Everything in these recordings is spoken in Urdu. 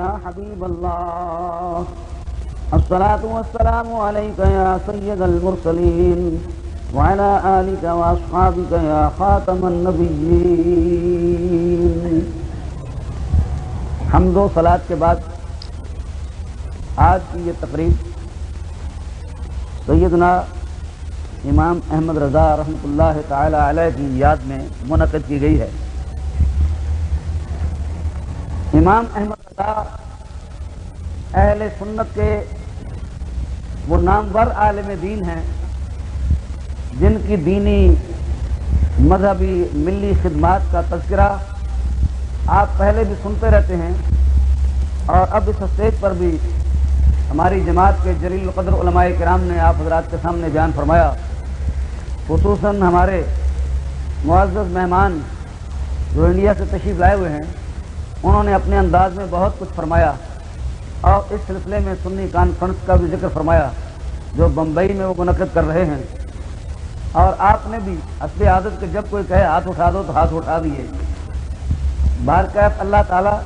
يا حبيب الله الصلاة والسلام عليك يا سيد المرسلين وعلى آلك وأصحابك يا خاتم النبيين. حمد و صلاۃ کے بعد آج کی یہ تقریب سیدنا امام احمد رضا رحمۃ اللہ تعالی علیہ کی یاد میں منعقد کی گئی ہے. امام احمد رضا اہل سنت کے وہ نامور عالم دین ہیں جن کی دینی مذہبی ملی خدمات کا تذکرہ آپ پہلے بھی سنتے رہتے ہیں اور اب اس اسٹیج پر بھی ہماری جماعت کے جلیل القدر علماء کرام نے آپ حضرات کے سامنے بیان فرمایا. خصوصاً ہمارے معزز مہمان جو انڈیا سے تشریف لائے ہوئے ہیں انہوں نے اپنے انداز میں بہت کچھ فرمایا اور اس سلسلے میں سنی کانفرنس کا بھی ذکر فرمایا جو بمبئی میں وہ منعقد کر رہے ہیں. اور آپ نے بھی اصل عادت کہ جب کوئی کہے ہاتھ اٹھا دو تو ہاتھ اٹھا دیے. بارکیف اللہ تعالیٰ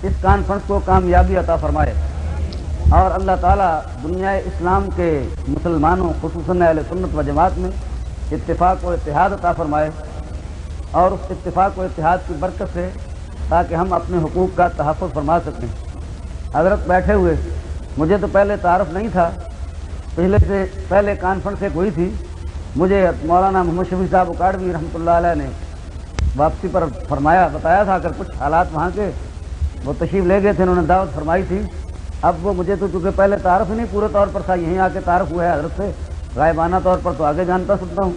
اس کانفرنس کو کامیابی عطا فرمائے اور اللہ تعالیٰ دنیا اسلام کے مسلمانوں خصوصاً اہل سنت و جماعت میں اتفاق و اتحاد عطا فرمائے اور اس اتفاق و اتحاد کی برکت سے تاکہ ہم اپنے حقوق کا تحفظ فرما سکیں. حضرت بیٹھے ہوئے مجھے تو پہلے تعارف نہیں تھا، پہلے سے پہلے کانفرنس ایک ہوئی تھی، مجھے مولانا محمد شفیع صاحب اکاڑوی رحمۃ اللہ علیہ نے واپسی پر فرمایا بتایا تھا، اگر کچھ حالات وہاں کے وہ تشریف لے گئے تھے، انہوں نے دعوت فرمائی تھی. اب وہ مجھے تو چونکہ پہلے تعارف ہی نہیں پورے طور پر تھا، یہیں آ کے تعارف ہوا ہے حضرت سے غائبانہ طور پر، تو آگے جانتا سنتا ہوں.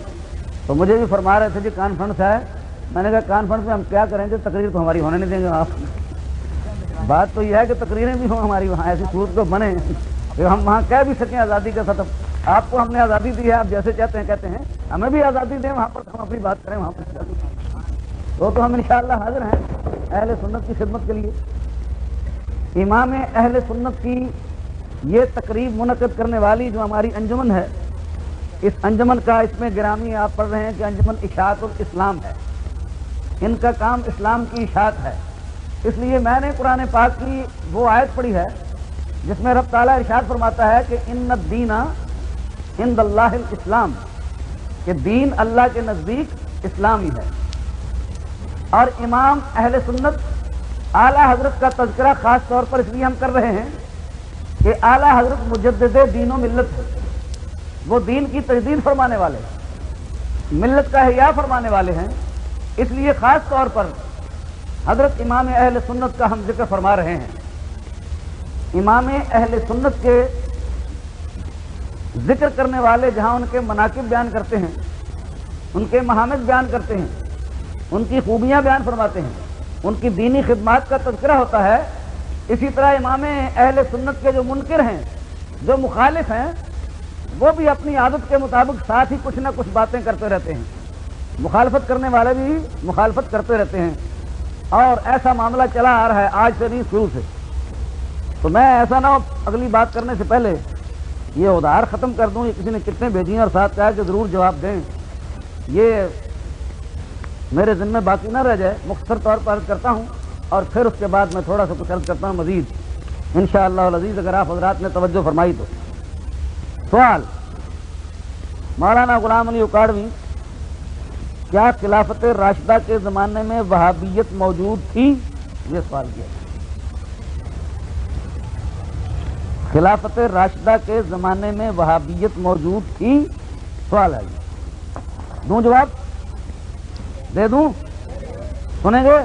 تو مجھے بھی فرما رہے تھے جی کانفرنس ہے. میں نے کہا کانفرنس میں ہم کیا کریں گے، تقریر تو ہماری ہونے نہیں دیں گے. آپ بات تو یہ ہے کہ تقریریں بھی ہوں ہماری وہاں، ایسی صورت کو بنے کہ ہم وہاں کہہ بھی سکیں آزادی کا ختم. آپ کو ہم نے آزادی دی ہے، آپ جیسے چاہتے ہیں کہتے ہیں، ہمیں بھی آزادی دیں وہاں پر ہم اپنی بات کریں وہاں پر. تو ہم انشاءاللہ حاضر ہیں اہل سنت کی خدمت کے لیے. امام اہل سنت کی یہ تقریب منعقد کرنے والی جو ہماری انجمن ہے، اس انجمن کا اس میں گرامی آپ پڑھ رہے ہیں کہ انجمن اشاعت الاسلام ہے. ان کا کام اسلام کی اشاعت ہے. اس لیے میں نے قرآن پاک کی وہ آیت پڑھی ہے جس میں رب تعالیٰ ارشاد فرماتا ہے کہ ان الدین عند اللہ الاسلام، کہ دین اللہ کے نزدیک اسلام ہی ہے. اور امام اہل سنت اعلیٰ حضرت کا تذکرہ خاص طور پر اس لیے ہم کر رہے ہیں کہ اعلیٰ حضرت مجدد دین و ملت ہے. وہ دین کی تجدید فرمانے والے، ملت کا احیاء فرمانے والے ہیں. اس لیے خاص طور پر حضرت امام اہل سنت کا ہم ذکر فرما رہے ہیں. امام اہل سنت کے ذکر کرنے والے جہاں ان کے مناقب بیان کرتے ہیں، ان کے محامد بیان کرتے ہیں، ان کی خوبیاں بیان فرماتے ہیں، ان کی دینی خدمات کا تذکرہ ہوتا ہے، اسی طرح امام اہل سنت کے جو منکر ہیں، جو مخالف ہیں، وہ بھی اپنی عادت کے مطابق ساتھ ہی کچھ نہ کچھ باتیں کرتے رہتے ہیں. مخالفت کرنے والے بھی مخالفت کرتے رہتے ہیں اور ایسا معاملہ چلا آ رہا ہے آج سے نہیں، شروع سے. تو میں ایسا نہ ہو اگلی بات کرنے سے پہلے یہ ادھار ختم کر دوں، یہ کسی نے کتنے بھیجی ہیں اور ساتھ کہا کہ ضرور جواب دیں، یہ میرے ذمہ باقی نہ رہ جائے. مختصر طور پر عرض کرتا ہوں اور پھر اس کے بعد میں تھوڑا سا کچھ عرض کرتا ہوں مزید انشاءاللہ العزیز اگر آپ حضرات نے توجہ فرمائی تو. سوال: مولانا غلام علی اکاڑوی، کیا خلافت راشدہ کے زمانے میں وہابیت موجود تھی؟ یہ سوال کیا. خلافت راشدہ کے زمانے میں وہابیت موجود تھی؟ سوال ہے. دوں جواب؟ دے دوں؟ سنیں گے؟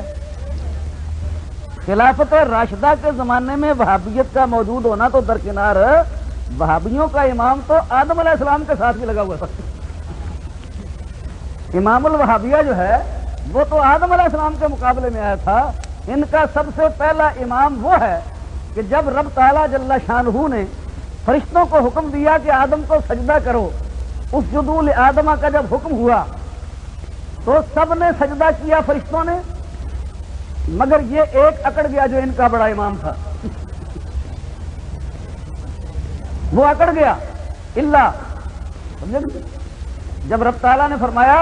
خلافت راشدہ کے زمانے میں وہابیت کا موجود ہونا تو درکنار، وہابیوں کا امام تو آدم علیہ السلام کے ساتھ بھی لگا ہوا تھا. امام الوہابیہ جو ہے وہ تو آدم علیہ السلام کے مقابلے میں آیا تھا. ان کا سب سے پہلا امام وہ ہے کہ جب رب تعالیٰ جل شانہ نے فرشتوں کو حکم دیا کہ آدم کو سجدہ کرو، اسجدوا لآدم کا جب حکم ہوا تو سب نے سجدہ کیا فرشتوں نے، مگر یہ ایک اکڑ گیا جو ان کا بڑا امام تھا. وہ اکڑ گیا اللہ. جب رب تعالیٰ نے فرمایا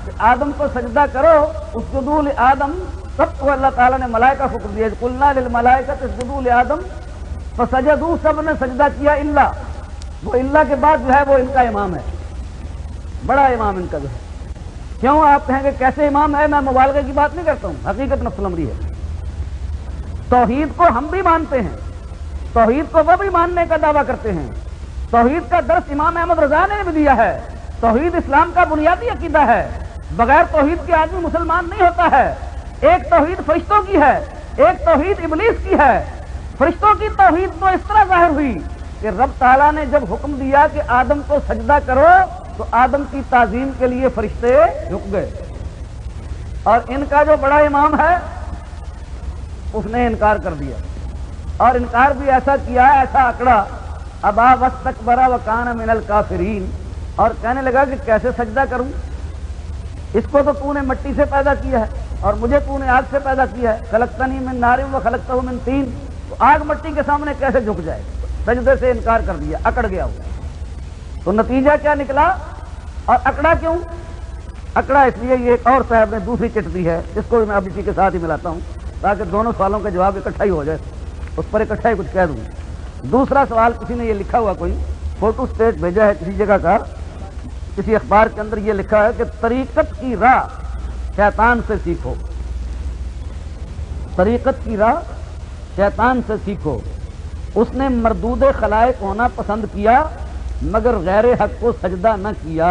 کہ آدم کو سجدہ کرو، اسجدوا لآدم، سب کو اللہ تعالیٰ نے ملائکہ کو حکم دیا، قلنا للملائکۃ اسجدوا لآدم فسجدوا، سب نے سجدہ کیا الا، وہ اللہ کے بعد جو ہے وہ ان کا امام ہے، بڑا امام ان کا جو ہے۔ کیوں آپ کہیں گے کیسے امام ہے؟ میں مبالغے کی بات نہیں کرتا ہوں، حقیقت نفس الامری ہے۔ توحید کو ہم بھی مانتے ہیں، توحید کو وہ بھی ماننے کا دعویٰ کرتے ہیں، توحید کا درس امام احمد رضا نے بھی دیا ہے، توحید اسلام کا بنیادی عقیدہ ہے، بغیر توحید کے آدمی مسلمان نہیں ہوتا ہے۔ ایک توحید فرشتوں کی ہے، ایک توحید ابلیس کی ہے۔ فرشتوں کی توحید تو اس طرح ظاہر ہوئی کہ رب تعالیٰ نے جب حکم دیا کہ آدم کو سجدہ کرو تو آدم کی تعظیم کے لیے فرشتے جھک گئے، اور ان کا جو بڑا امام ہے اس نے انکار کر دیا، اور انکار بھی ایسا کیا، ایسا اکڑا، ابا واستکبر وکان من الکافرین، اور کہنے لگا کہ کیسے سجدہ کروں، اس کو تو نے مٹی سے پیدا کیا ہے اور مجھے نے آگ سے پیدا کیا ہے، خلقتنی من نار وخلقتہ من طین، تو آگ مٹی کے سامنے کیسے جھک جائے؟ سجدے سے انکار کر دیا، اکڑ گیا وہ۔ تو نتیجہ کیا نکلا؟ اور اکڑا کیوں؟ اکڑا اس لیے، یہ ایک اور صاحب نے دوسری چٹ دی ہے، اس کو بھی میں اب اسی کے ساتھ ہی ملاتا ہوں تاکہ دونوں سوالوں کا جواب اکٹھا ہی ہو جائے، اس پر اکٹھا ہی کچھ کہہ دوں۔ دوسرا سوال کسی نے یہ لکھا ہوا، کوئی فوٹو اسٹیٹ بھیجا ہے کسی جگہ کا، کسی اخبار کے اندر یہ لکھا ہے کہ طریقت کی راہ شیطان سے سیکھو، طریقت کی راہ شیطان سے سیکھو، اس نے مردود خلائق ہونا پسند کیا مگر غیر حق کو سجدہ نہ کیا۔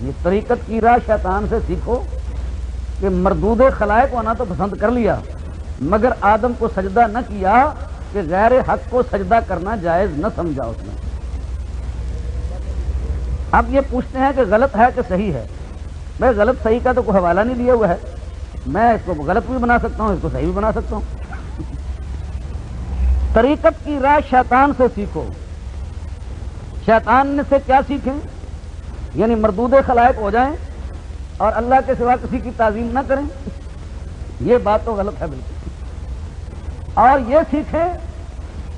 یہ طریقت کی راہ شیطان سے سیکھو کہ مردود خلائق ہونا تو پسند کر لیا مگر آدم کو سجدہ نہ کیا، کہ غیر حق کو سجدہ کرنا جائز نہ سمجھا اس نے۔ اب یہ پوچھتے ہیں کہ غلط ہے کہ صحیح ہے؟ میں غلط صحیح کا تو کوئی حوالہ نہیں لیا ہوا ہے، میں اس کو غلط بھی بنا سکتا ہوں، اس کو صحیح بھی بنا سکتا ہوں۔ طریقت کی راہ شیطان سے سیکھو، شیطان سے کیا سیکھیں؟ یعنی مردود خلائق ہو جائیں اور اللہ کے سوا کسی کی تعظیم نہ کریں، یہ بات تو غلط ہے بالکل۔ اور یہ سیکھیں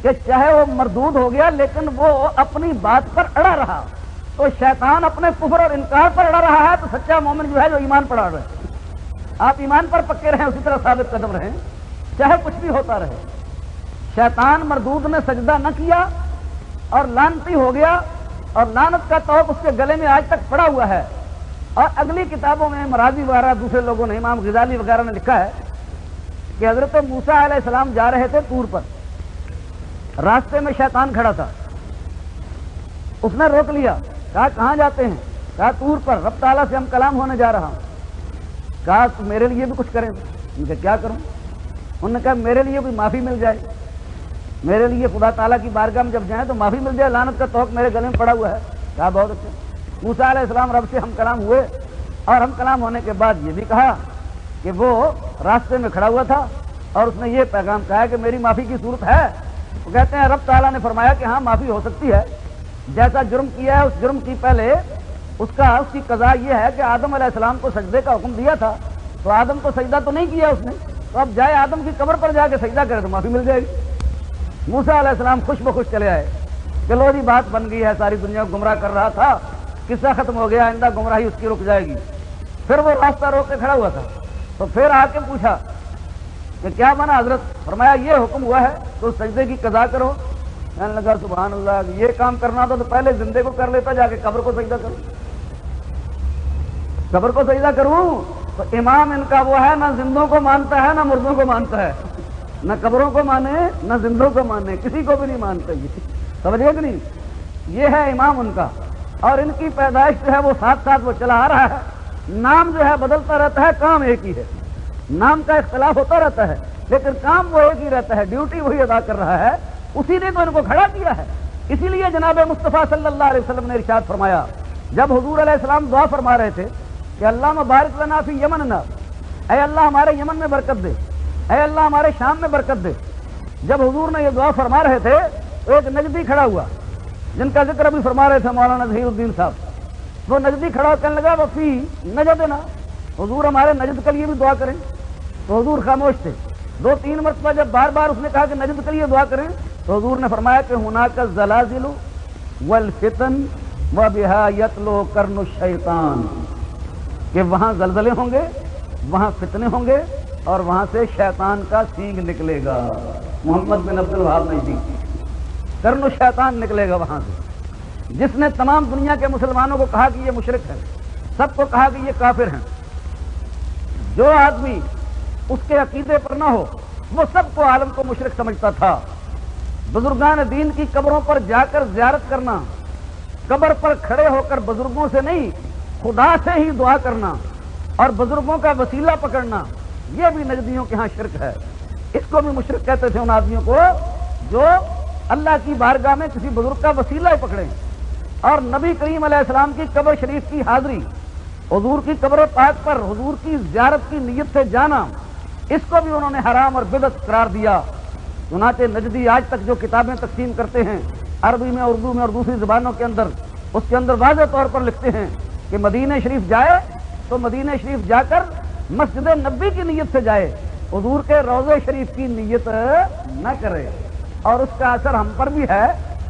کہ چاہے وہ مردود ہو گیا لیکن وہ اپنی بات پر اڑا رہا، تو شیطان اپنے کفر اور انکار پر اڑا رہا ہے تو سچا مومن جو ہے جو ایمان پر اڑ رہا ہے، آپ ایمان پر پکے رہیں، اسی طرح ثابت قدم رہیں چاہے کچھ بھی ہوتا رہے۔ شیطان مردود نے سجدہ نہ کیا اور لعنتی ہو گیا، اور لعنت کا توق اس کے گلے میں آج تک پڑا ہوا ہے۔ اور اگلی کتابوں میں مرازی وغیرہ دوسرے لوگوں نے، امام غزالی وغیرہ نے لکھا ہے کہ حضرت موسیٰ علیہ السلام جا رہے تھے طور پر، راستے میں شیطان کھڑا تھا، اس نے روک لیا، کہا کہاں جاتے ہیں؟ کہا طور پر، رب تعالیٰ سے ہم کلام ہونے جا رہا ہوں۔ کہا تو میرے لیے بھی کچھ کریں؟ ان کا کیا کروں؟ انہوں نے کہا میرے لیے بھی معافی مل جائے، میرے لیے خدا تعالیٰ کی بارگاہ میں جب جائیں تو معافی مل جائے، لعنت کا توق میرے گلے میں پڑا ہوا ہے۔ کہا بہت اچھا۔ موسیٰ علیہ السلام رب سے ہم کلام ہوئے، اور ہم کلام ہونے کے بعد یہ بھی کہا کہ وہ راستے میں کھڑا ہوا تھا اور اس نے یہ پیغام کہا کہ میری معافی کی صورت ہے؟ وہ کہتے ہیں رب تعالیٰ نے فرمایا کہ ہاں معافی ہو سکتی ہے، جیسا جرم کیا ہے اس جرم کی پہلے اس کی قضا یہ ہے کہ آدم علیہ السلام کو سجدے کا حکم دیا تھا تو آدم کو سجدہ تو نہیں کیا اس نے، تو اب جائے آدم کی قبر پر جا کے سجدہ کرے تو معافی مل جائے گی۔ موسیٰ علیہ السلام خوش بخوش چلے آئے، چلو جی بات بن گئی ہے، ساری دنیا کو گمراہ کر رہا تھا، قصہ ختم ہو گیا، آئندہ گمراہی اس کی رک جائے گی۔ پھر وہ راستہ روک کے کھڑا ہوا تھا، تو پھر آ کے پوچھا کہ کیا بنا حضرت؟ فرمایا یہ حکم ہوا ہے تو سجدے کی قضا کرو۔ کہنے لگا سبحان اللہ، یہ کام کرنا تھا تو پہلے زندے کو کر لیتا، جا کے قبر کو سجدہ کروں، قبر کو سجدہ کروں؟ تو امام ان کا وہ ہے، نہ زندوں کو مانتا ہے نہ مردوں کو مانتا ہے، نہ قبروں کو مانے نہ زندوں کو مانے، کسی کو بھی نہیں مانتا۔ یہ سمجھے کہ نہیں؟ یہ ہے امام ان کا، اور ان کی پیدائش جو ہے وہ ساتھ ساتھ وہ چلا آ رہا ہے، نام جو ہے بدلتا رہتا ہے، کام ایک ہی ہے، نام کا اختلاف ہوتا رہتا ہے لیکن کام وہ ایک ہی رہتا ہے، ڈیوٹی وہی ادا کر رہا ہے، اسی نے تو ان کو کھڑا کیا ہے۔ اسی لیے جناب مصطفیٰ صلی اللہ علیہ وسلم نے ارشاد فرمایا، جب حضور علیہ السلام دعا فرما رہے تھے کہ اللہ مبارک لنا فی یمننا، اے اللہ ہمارے یمن میں برکت دے، اے اللہ ہمارے شام میں برکت دے، جب حضور نے یہ دعا فرما رہے تھے تو ایک نجدی کھڑا ہوا جن کا ذکر ابھی فرما رہے تھے مولانا ظہیر الدین صاحب، وہ نجدی کھڑا ہو کہنے لگا وفی نجدنا، حضور ہمارے نجد کے لیے بھی دعا کریں۔ تو حضور خاموش تھے، 2-3 مرتبہ جب بار بار اس نے کہا کہ نجد کے لیے دعا کریں تو حضور نے فرمایا کہ ہناک الزلازل والفتن وبہا یتلو قرن الشیطان، کہ وہاں زلزلے ہوں گے، وہاں فتنے ہوں گے اور وہاں سے شیطان کا سینگ نکلے گا. محمد بن عبد الوہاب نجدی کرن شیطان نکلے گا وہاں سے، جس نے تمام دنیا کے مسلمانوں کو کہا کہ یہ مشرک ہے، سب کو کہا کہ یہ کافر ہیں. جو آدمی اس کے عقیدے پر نہ ہو وہ سب کو عالم کو مشرک سمجھتا تھا. بزرگان دین کی قبروں پر جا کر زیارت کرنا، قبر پر کھڑے ہو کر بزرگوں سے نہیں خدا سے ہی دعا کرنا اور بزرگوں کا وسیلہ پکڑنا، یہ بھی نجدیوں کے ہاں شرک ہے. اس کو بھی مشرک کہتے تھے ان آدمیوں کو جو اللہ کی بارگاہ میں کسی بزرگ کا وسیلہ ہی پکڑیں. اور نبی کریم علیہ السلام کی قبر شریف کی حاضری، حضور کی قبر پاک پر حضور کی زیارت کی نیت سے جانا، اس کو بھی انہوں نے حرام اور بدعت قرار دیا. چنانچہ نجدی آج تک جو کتابیں تقسیم کرتے ہیں عربی میں، اردو میں اور دوسری زبانوں کے اندر، اس کے اندر واضح طور پر لکھتے ہیں کہ مدینہ شریف جائے تو مدینہ شریف جا کر مسجد نبی کی نیت سے جائے، حضور کے روضہ شریف کی نیت نہ کرے. اور اس کا اثر ہم پر بھی ہے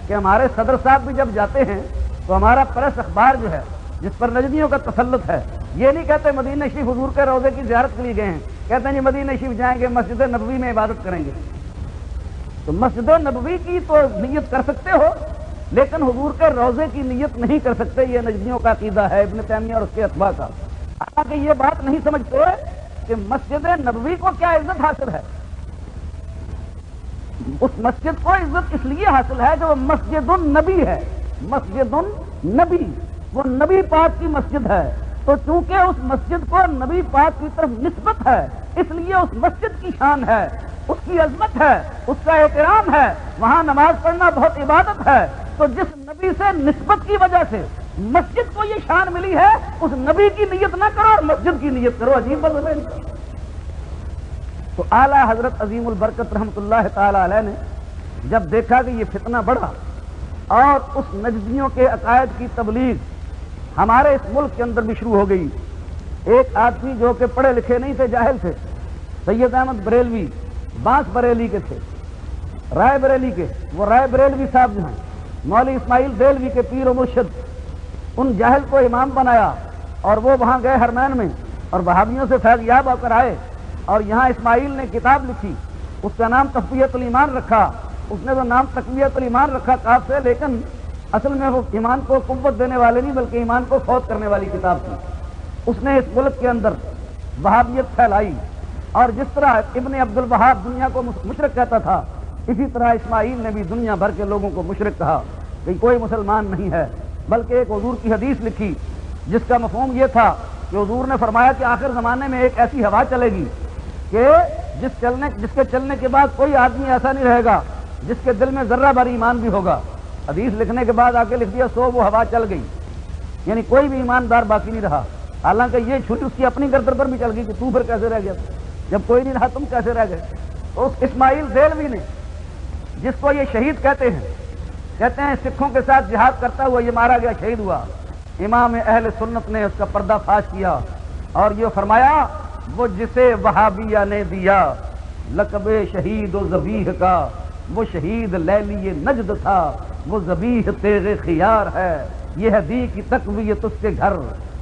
کہ ہمارے صدر صاحب بھی جب جاتے ہیں تو ہمارا پریس اخبار جو ہے جس پر نجدیوں کا تسلط ہے، یہ نہیں کہتے مدینہ شریف حضور کے روضے کی زیارت کے لیے گئے ہیں، کہتے ہیں مدینہ شریف جائیں گے مسجد نبوی میں عبادت کریں گے. تو مسجد نبوی کی تو نیت کر سکتے ہو لیکن حضور کے روضے کی نیت نہیں کر سکتے. یہ نجدیوں کا عقیدہ ہے، ابن تیمیہ اور اس کے اتباع کا. حالانکہ یہ بات نہیں سمجھتے کہ مسجد نبوی کو کیا عزت حاصل ہے. اس مسجد کو عزت اس لیے حاصل ہے کہ وہ مسجد النبی ہے. مسجد النبی وہ نبی پاک کی مسجد ہے، تو چونکہ اس مسجد کو نبی پاک کی طرف نسبت ہے اس لیے اس مسجد کی شان ہے، اس کی عظمت ہے، اس کا احترام ہے. وہاں نماز پڑھنا بہت عبادت ہے. تو جس نبی سے نسبت کی وجہ سے مسجد کو یہ شان ملی ہے، اس نبی کی نیت نہ کرو اور مسجد کی نیت کرو. عجیب بات ہے. تو اعلیٰ حضرت عظیم البرکت رحمۃ اللہ تعالی علیہ نے جب دیکھا کہ یہ فتنہ بڑھا اور اس نجدیوں کے عقائد کی تبلیغ ہمارے اس ملک کے اندر بھی شروع ہو گئی. ایک آدمی جو کہ پڑھے لکھے نہیں تھے، جاہل تھے، سید احمد بریلوی، بانس بریلی کے تھے، رائے بریلی کے، وہ رائے بریلوی صاحب جو ہیں مولوی اسماعیل دہلوی کے پیر و مرشد، ان جاہل کو امام بنایا اور وہ وہاں گئے حرمین میں اور وہابیوں سے فیض یاب ہو کر آئے. اور یہاں اسماعیل نے کتاب لکھی، اس کا نام تقویت الایمان رکھا. اس نے تو نام تقویت الایمان رکھا کاف سے، لیکن اصل میں وہ ایمان کو قوت دینے والے نہیں بلکہ ایمان کو فوت کرنے والی کتاب تھی. اس نے اس ملک کے اندر وہابیت پھیلائی. اور جس طرح ابن عبد الوہاب دنیا کو مشرک کہتا تھا، اسی طرح اسماعیل نے بھی دنیا بھر کے لوگوں کو مشرک کہا کہ کوئی مسلمان نہیں ہے. بلکہ ایک حضور کی حدیث لکھی جس کا مفہوم یہ تھا کہ حضور نے فرمایا کہ آخر زمانے میں ایک ایسی ہوا چلے گی کہ جس کے چلنے کے بعد کوئی آدمی ایسا نہیں رہے گا جس کے دل میں ذرہ بھر ایمان بھی ہوگا. حدیث لکھنے کے بعد آ کے لکھ دیا سو وہ ہوا چل گئی، یعنی کوئی بھی ایماندار باقی نہیں رہا. حالانکہ یہ چھری اس کی اپنی گردن پر بھی چل گئی کہ تو پھر کیسے رہ گیا، جب کوئی نہیں رہا تم کیسے رہ گئے. تو اس اسماعیل دہلوی نے، جس کو یہ شہید کہتے ہیں سکھوں کے ساتھ جہاد کرتا ہوا یہ مارا گیا، شہید ہوا، امام اہل سنت نے اس کا پردہ فاش کیا اور یہ فرمایا وہ جسے وہابیہ نے دیا لقب شہید و ذبیح کا، وہ شہید لیلی نجد تھا، وہ ذبیح تیغ خیار ہے. یہ ہے دی کی تقویت اس کے گھر،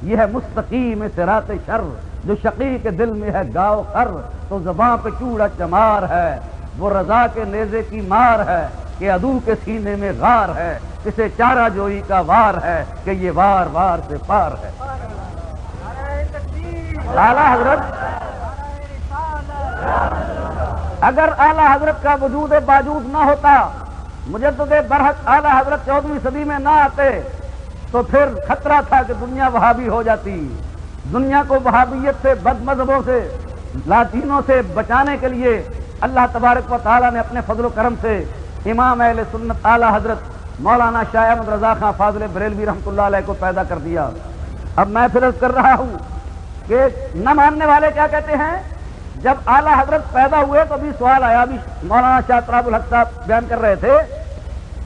یہ ہے مستقیم صراط شر، جو شقی کے دل میں ہے گاؤ خر، تو زباں پہ چوڑا چمار ہے. وہ رضا کے نیزے کی مار ہے کہ عدو کے سینے میں غار ہے، اسے چارہ جوئی کا وار ہے کہ یہ وار وار سے پار ہے. اعلیٰ حضرت اگر اعلیٰ حضرت کا وجود باجود نہ ہوتا، مجدد برحق اعلیٰ حضرت 14ویں صدی میں نہ آتے تو پھر خطرہ تھا کہ دنیا وہابی ہو جاتی. دنیا کو وہابیت سے، بد مذہبوں سے، لاطینوں سے بچانے کے لیے اللہ تبارک و تعالیٰ نے اپنے فضل و کرم سے امام اہل سنت اعلیٰ حضرت مولانا شاہ احمد رضا خان فاضل بریلوی رحمۃ اللہ علیہ کو پیدا کر دیا. اب میں پھر عرض کر رہا ہوں کہ نہ ماننے والے کیا کہتے ہیں، جب اعلیٰ حضرت پیدا ہوئے تو بھی سوال آیا، بھی مولانا شاہ تراب الحق صاحب بیان کر رہے تھے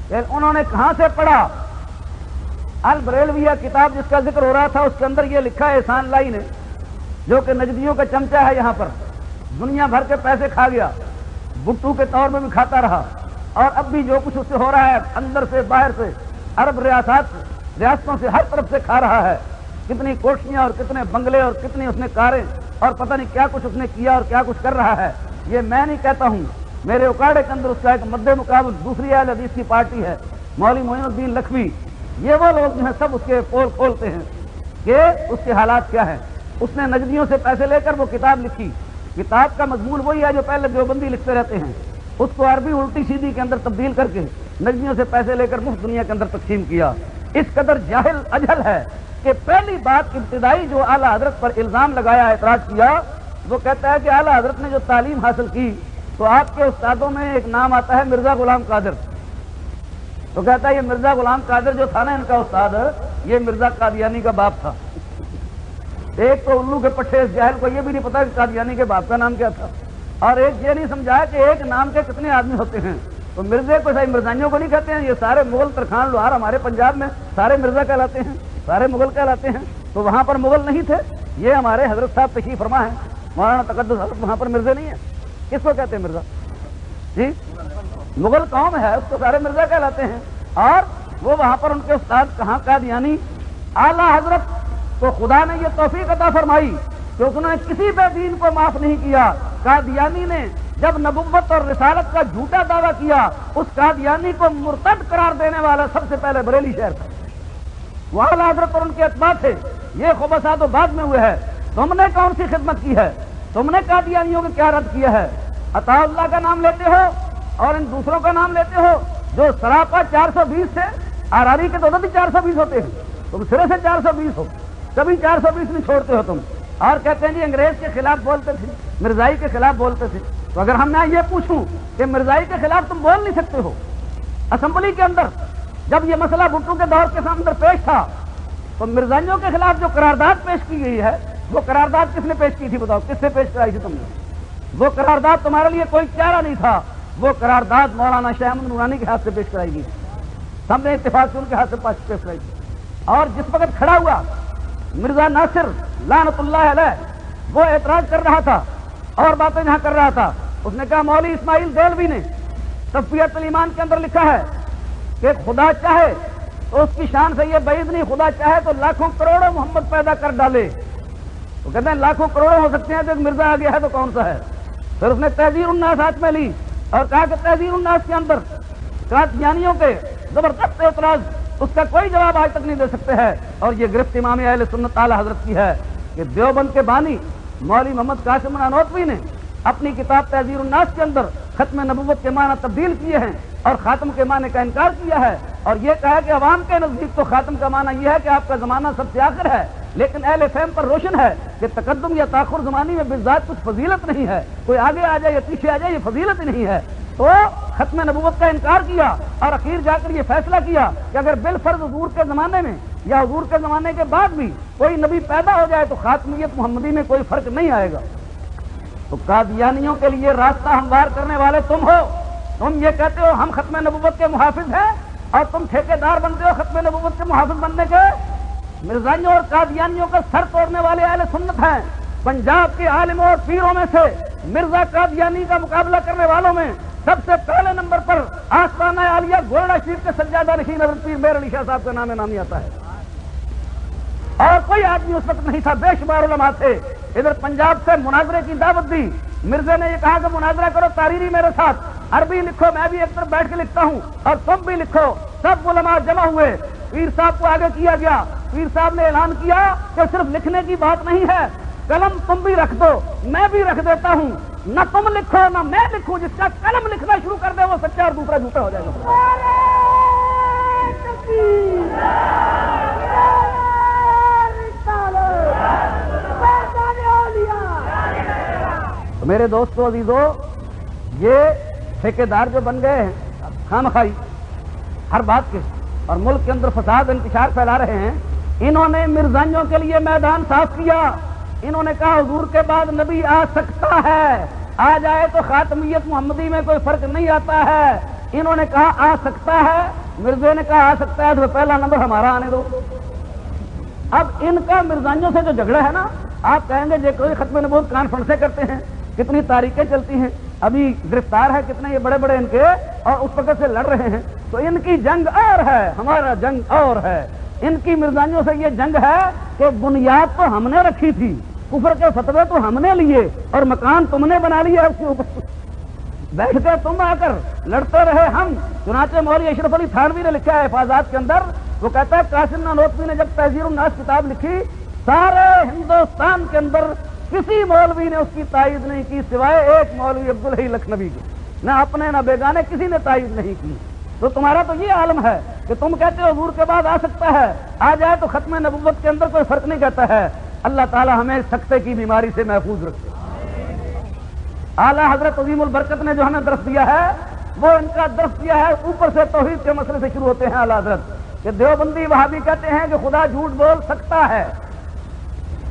کہ انہوں نے کہاں سے پڑھا. البریلویہ کتاب جس کا ذکر ہو رہا تھا اس کے اندر یہ لکھا ہے احسان لائی نے، جو کہ نجدیوں کا چمچہ ہے، یہاں پر دنیا بھر کے پیسے کھا گیا، بٹو کے طور میں بھی کھاتا رہا، اور اب بھی جو کچھ اس سے ہو رہا ہے اندر سے باہر سے عرب ریاستوں سے ہر طرف سے کھا رہا ہے. کتنی کوٹھیاں اور کتنے بنگلے اور کتنی اس نے کاریں اور پتہ نہیں کیا کچھ اس نے کیا اور کیا کچھ کر رہا ہے، یہ میں نہیں کہتا ہوں، میرے اکاڑے کے اندر اس کا ایک مد مقابل دوسری اہل حدیث کی پارٹی ہے، مولوی معین الدین لکھوی، یہ وہ لوگ جو ہیں سب اس کے پول کھولتے ہیں کہ اس کے حالات کیا ہیں۔ اس نے نجدیوں سے پیسے لے کر وہ کتاب لکھی، کتاب کا مضمون وہی ہے جو پہلے دیوبندی لکھتے رہتے ہیں، اس کو عربی الٹی سیدھی کے اندر تبدیل کر کے نجدیوں سے پیسے لے کر مفت دنیا کے اندر تقسیم کیا۔ اس قدر جاہل اجہل ہے کہ پہلی بات ابتدائی جو اعلیٰ حضرت پر الزام لگایا، اعتراض کیا، وہ کہتا ہے کہ اعلیٰ حضرت نے جو تعلیم حاصل کی تو آپ کے استادوں میں ایک نام آتا ہے مرزا غلام قادر، تو کہتا ہے یہ مرزا غلام قادر جو تھا نا ان کا استاد، یہ مرزا قادیانی کا باپ تھا۔ ایک تو الو کے پٹھے اس جاہل کو یہ بھی نہیں پتا کہ قادیانی کے باپ کا نام کیا تھا، اور ایک یہ نہیں سمجھایا کہ ایک نام کے کتنے آدمی ہوتے ہیں۔ تو مرزے کو صحیح مرزائیوں کو نہیں کہتے ہیں، یہ سارے مغل ترکھان لوہار ہمارے پنجاب میں سارے مرزا کہلاتے ہیں، سارے مغل کہلاتے ہیں، تو وہاں پر مغل نہیں تھے، یہ ہمارے حضرت صاحب تشریف فرما ہے مولانا تقدس حضرت، وہاں پر مرزے نہیں ہیں۔ کس کو کہتے ہیں مرزا؟ جی مغل قوم ہے، اس کو سارے مرزا کہلاتے ہیں، اور وہ وہاں پر ان کے استاد کہاں قادیانی۔ اعلیٰ حضرت کو خدا نے یہ توفیق عطا فرمائی کہ اس نے کسی بے دین کو معاف نہیں کیا۔ قادیانی نے جب نبوت اور رسالت کا جھوٹا دعویٰ کیا، اس قادیانی کو مرتد قرار دینے والا سب سے پہلے بریلی شہر تھا، وہ اعلیٰ حضرت اور ان کے اتباع تھے۔ یہ خبثات و بعد میں ہوئے ہے۔ تم نے کون سی خدمت کی ہے؟ تم نے قادیانیوں کو کیا رد کیا ہے؟ عطا اللہ کا نام لیتے ہو اور ان دوسروں کا نام لیتے ہو جو سراپا 420 سے آراری کے تو بھی 420 ہوتے ہیں، تم سرے سے 420 ہو، کبھی 420 نہیں چھوڑتے ہو تم، اور کہتے ہیں جی انگریز کے خلاف بولتے تھے، مرزائی کے خلاف بولتے تھے۔ تو اگر ہم میں یہ پوچھوں کہ مرزائی کے خلاف تم بول نہیں سکتے ہو، اسمبلی کے اندر جب یہ مسئلہ بھٹو کے دور کے اندر پیش تھا تو مرزائیوں کے خلاف جو قرارداد پیش کی گئی ہے، وہ قرارداد کس نے پیش کی تھی؟ بتاؤ کس سے پیش کرائی تھی تم نے؟ وہ قرارداد تمہارے لیے کوئی چارہ نہیں تھا، وہ قرارداد مولانا شاہ احمد نورانی کے ہاتھ سے پیش کرائی گئی، ہم نے اتفاق سے ان کے ہاتھ سے پیش کرائی تھی۔ اور جس وقت کھڑا ہوا مرزا ناصر لعنت اللہ علیہ، وہ اعتراض کر رہا تھا اور باتیں جہاں کر رہا تھا، اس نے کہا مولوی اسماعیل دہلوی نے تفویض الایمان کے اندر لکھا ہے کہ خدا چاہے تو اس کی شان سے یہ بعید نہیں، خدا چاہے تو لاکھوں کروڑوں محمد پیدا کر ڈالے۔ وہ کہتے ہیں لاکھوں کروڑوں ہو سکتے ہیں تو ایک مرزا آ گیا ہے تو کون سا ہے؟ پھر اس نے تحذیر الناس ہاتھ میں لی اور کہا کہ تحذیر الناس کے اندر قادیانیوں کے زبردست اعتراض، اس کا کوئی جواب آج تک نہیں دے سکتے ہیں، اور یہ گرفت امام اہل سنت اعلیٰ حضرت کی ہے کہ دیوبند کے بانی مولوی محمد قاسم نانوتوی نے اپنی کتاب تحذیر الناس کے اندر ختم نبوت کے معنی تبدیل کیے ہیں اور خاتم کے معنی کا انکار کیا ہے، اور یہ کہا کہ عوام کے نزدیک تو خاتم کا معنی یہ ہے کہ آپ کا زمانہ سب سے آخر ہے، لیکن اہل فہم پر روشن ہے کہ تقدم یا تاخر زمانی میں بالذات کچھ فضیلت نہیں ہے، کوئی آگے آ جائے یا پیچھے آ جائے یہ فضیلت ہی نہیں ہے۔ تو ختم نبوت کا انکار کیا اور اخیر جا کر یہ فیصلہ کیا کہ اگر بالفرض حضور کے زمانے میں یا حضور کے زمانے کے بعد بھی کوئی نبی پیدا ہو جائے تو خاتمیت محمدی میں کوئی فرق نہیں آئے گا۔ تو قادیانیوں کے لیے راستہ ہموار کرنے والے تم ہو، تم یہ کہتے ہو ہم ختم نبوت کے محافظ ہیں اور تم ٹھیکیدار بنتے ہو ختم نبوت کے محافظ بننے کے۔ مرزائیوں اور قادیانیوں کا سر توڑنے والے اہل سنت ہیں۔ پنجاب کے عالموں اور پیروں میں سے مرزا قادیانی کا مقابلہ کرنے والوں میں سب سے پہلے نمبر پر آستانہ عالیہ گولڈا شریف کے سجادہ نشین حضرت پیر مہر علی شاہ صاحب کا نامی آتا ہے، اور کوئی آدمی اس وقت نہیں تھا، بے شمار علماء تھے۔ ادھر پنجاب سے مناظرے کی دعوت دی، مرزا نے یہ کہا کہ مناظرہ کرو تحریری میرے ساتھ، عربی لکھو، میں بھی ایک طرف بیٹھ کے لکھتا ہوں اور تم بھی لکھو۔ سب علماء جمع ہوئے، پیر صاحب کو آگے کیا گیا، پیر صاحب نے اعلان کیا کہ صرف لکھنے کی بات نہیں ہے، قلم تم بھی رکھ دو، میں بھی رکھ دیتا ہوں، نہ تم لکھو نہ میں لکھوں، جس کا قلم لکھنا شروع کر دے وہ سچا اور دوسرا جھوٹا ہو جائے گا۔ تو میرے دوستو عزیزو، یہ ٹھیکیدار جو بن گئے ہیں خامخائی ہر بات کے اور ملک کے اندر فساد انتشار پھیلا رہے ہیں، انہوں نے مرزائیوں کے لیے میدان صاف کیا۔ انہوں نے کہا حضور کے بعد نبی آ سکتا ہے، آ جائے تو خاتمیت محمدی میں کوئی فرق نہیں آتا ہے۔ انہوں نے کہا آ سکتا ہے، مرزے نے کہا آ سکتا ہے تو پہلا نمبر ہمارا آنے دو۔ اب ان کا مرزائیوں سے جو جھگڑا ہے نا، آپ کہیں گے یہ کوئی ختم نبوت کانفرنسیں کرتے ہیں، کتنی تاریخیں چلتی ہیں، ابھی گرفتار ہے کتنے یہ بڑے بڑے ان کے، اور اس وقت سے لڑ رہے ہیں، تو ان کی جنگ اور ہے، ہمارا جنگ اور ہے۔ ان کی مرزائیوں سے یہ جنگ ہے کہ بنیاد تو ہم نے رکھی تھی، کفر کے فتوے تو ہم نے لیے اور مکان تم نے بنا لیا اس کے اوپر بیٹھتے تم آ کر لڑتے رہے ہم۔ چنانچہ مولوی اشرف علی تھانوی نے لکھا ہے حفاظات کے اندر، وہ کہتا ہے قاسم نانوتوی نے جب تہذیب الناس کتاب لکھی، سارے ہندوستان کے اندر کسی مولوی نے اس کی تائید نہیں کی سوائے ایک مولوی عبدالحی لکھنوی کی، نہ اپنے نہ بیگانے کسی نے تائید نہیں کی۔ تو تمہارا تو یہ عالم ہے کہ تم کہتے ہو حضور کے بعد آ سکتا ہے، آ جائے تو ختم نبوت کے اندر کوئی فرق نہیں کرتا ہے۔ اللہ تعالی ہمیں سکتے کی بیماری سے محفوظ رکھے۔ اعلیٰ حضرت عظیم البرکت نے جو ہمیں درس دیا ہے وہ ان کا درس دیا ہے اوپر سے توحید کے مسئلے سے شروع ہوتے ہیں اعلیٰ حضرت کہ دیوبندی وہابی کہتے ہیں کہ خدا جھوٹ بول سکتا ہے،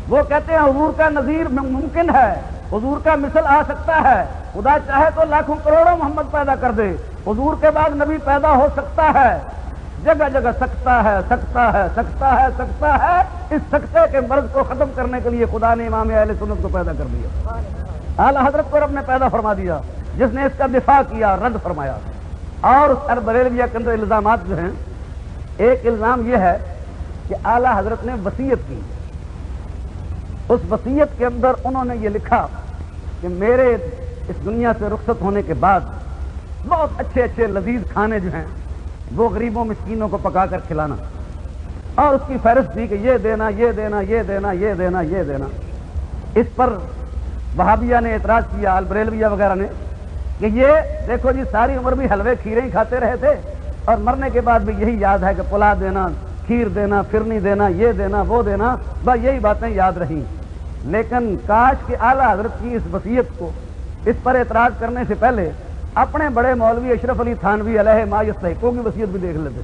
وہ کہتے ہیں حضور کا نظیر ممکن ہے، حضور کا مثل آ سکتا ہے، خدا چاہے تو لاکھوں کروڑوں محمد پیدا کر دے، حضور کے بعد نبی پیدا ہو سکتا ہے، جگہ جگہ سکتا ہے سکتا ہے سکتا ہے سکتا ہے۔ اس سکتے کے مرض کو ختم کرنے کے لیے خدا نے امام اہل سنت کو پیدا کر دیا، اعلیٰ حضرت کو رب نے پیدا فرما دیا، جس نے اس کا دفاع کیا، رد فرمایا۔ اور اس بریلویہ کے اندر الزامات جو ہیں، ایک الزام یہ ہے کہ اعلیٰ حضرت نے وصیت کی، اس وصیت کے اندر انہوں نے یہ لکھا کہ میرے اس دنیا سے رخصت ہونے کے بعد بہت اچھے اچھے لذیذ کھانے جو ہیں وہ غریبوں مسکینوں کو پکا کر کھلانا، اور اس کی فہرست دی کہ یہ دینا یہ دینا یہ دینا یہ دینا یہ دینا۔ اس پر وہابیہ نے اعتراض کیا، البریلویہ وغیرہ نے، کہ یہ دیکھو جی ساری عمر بھی حلوے کھیرے ہی کھاتے رہے تھے اور مرنے کے بعد بھی یہی یاد ہے کہ پلا دینا، کھیر دینا، پھرنی دینا، یہ دینا وہ دینا، بس یہی باتیں یاد رہیں۔ لیکن کاش کہ اعلیٰ حضرت کی اس وصیت کو، اس پر اعتراض کرنے سے پہلے اپنے بڑے مولوی اشرف علی تھانوی علیہ ما یستحقو کی وصیت بھی دیکھ لیتے،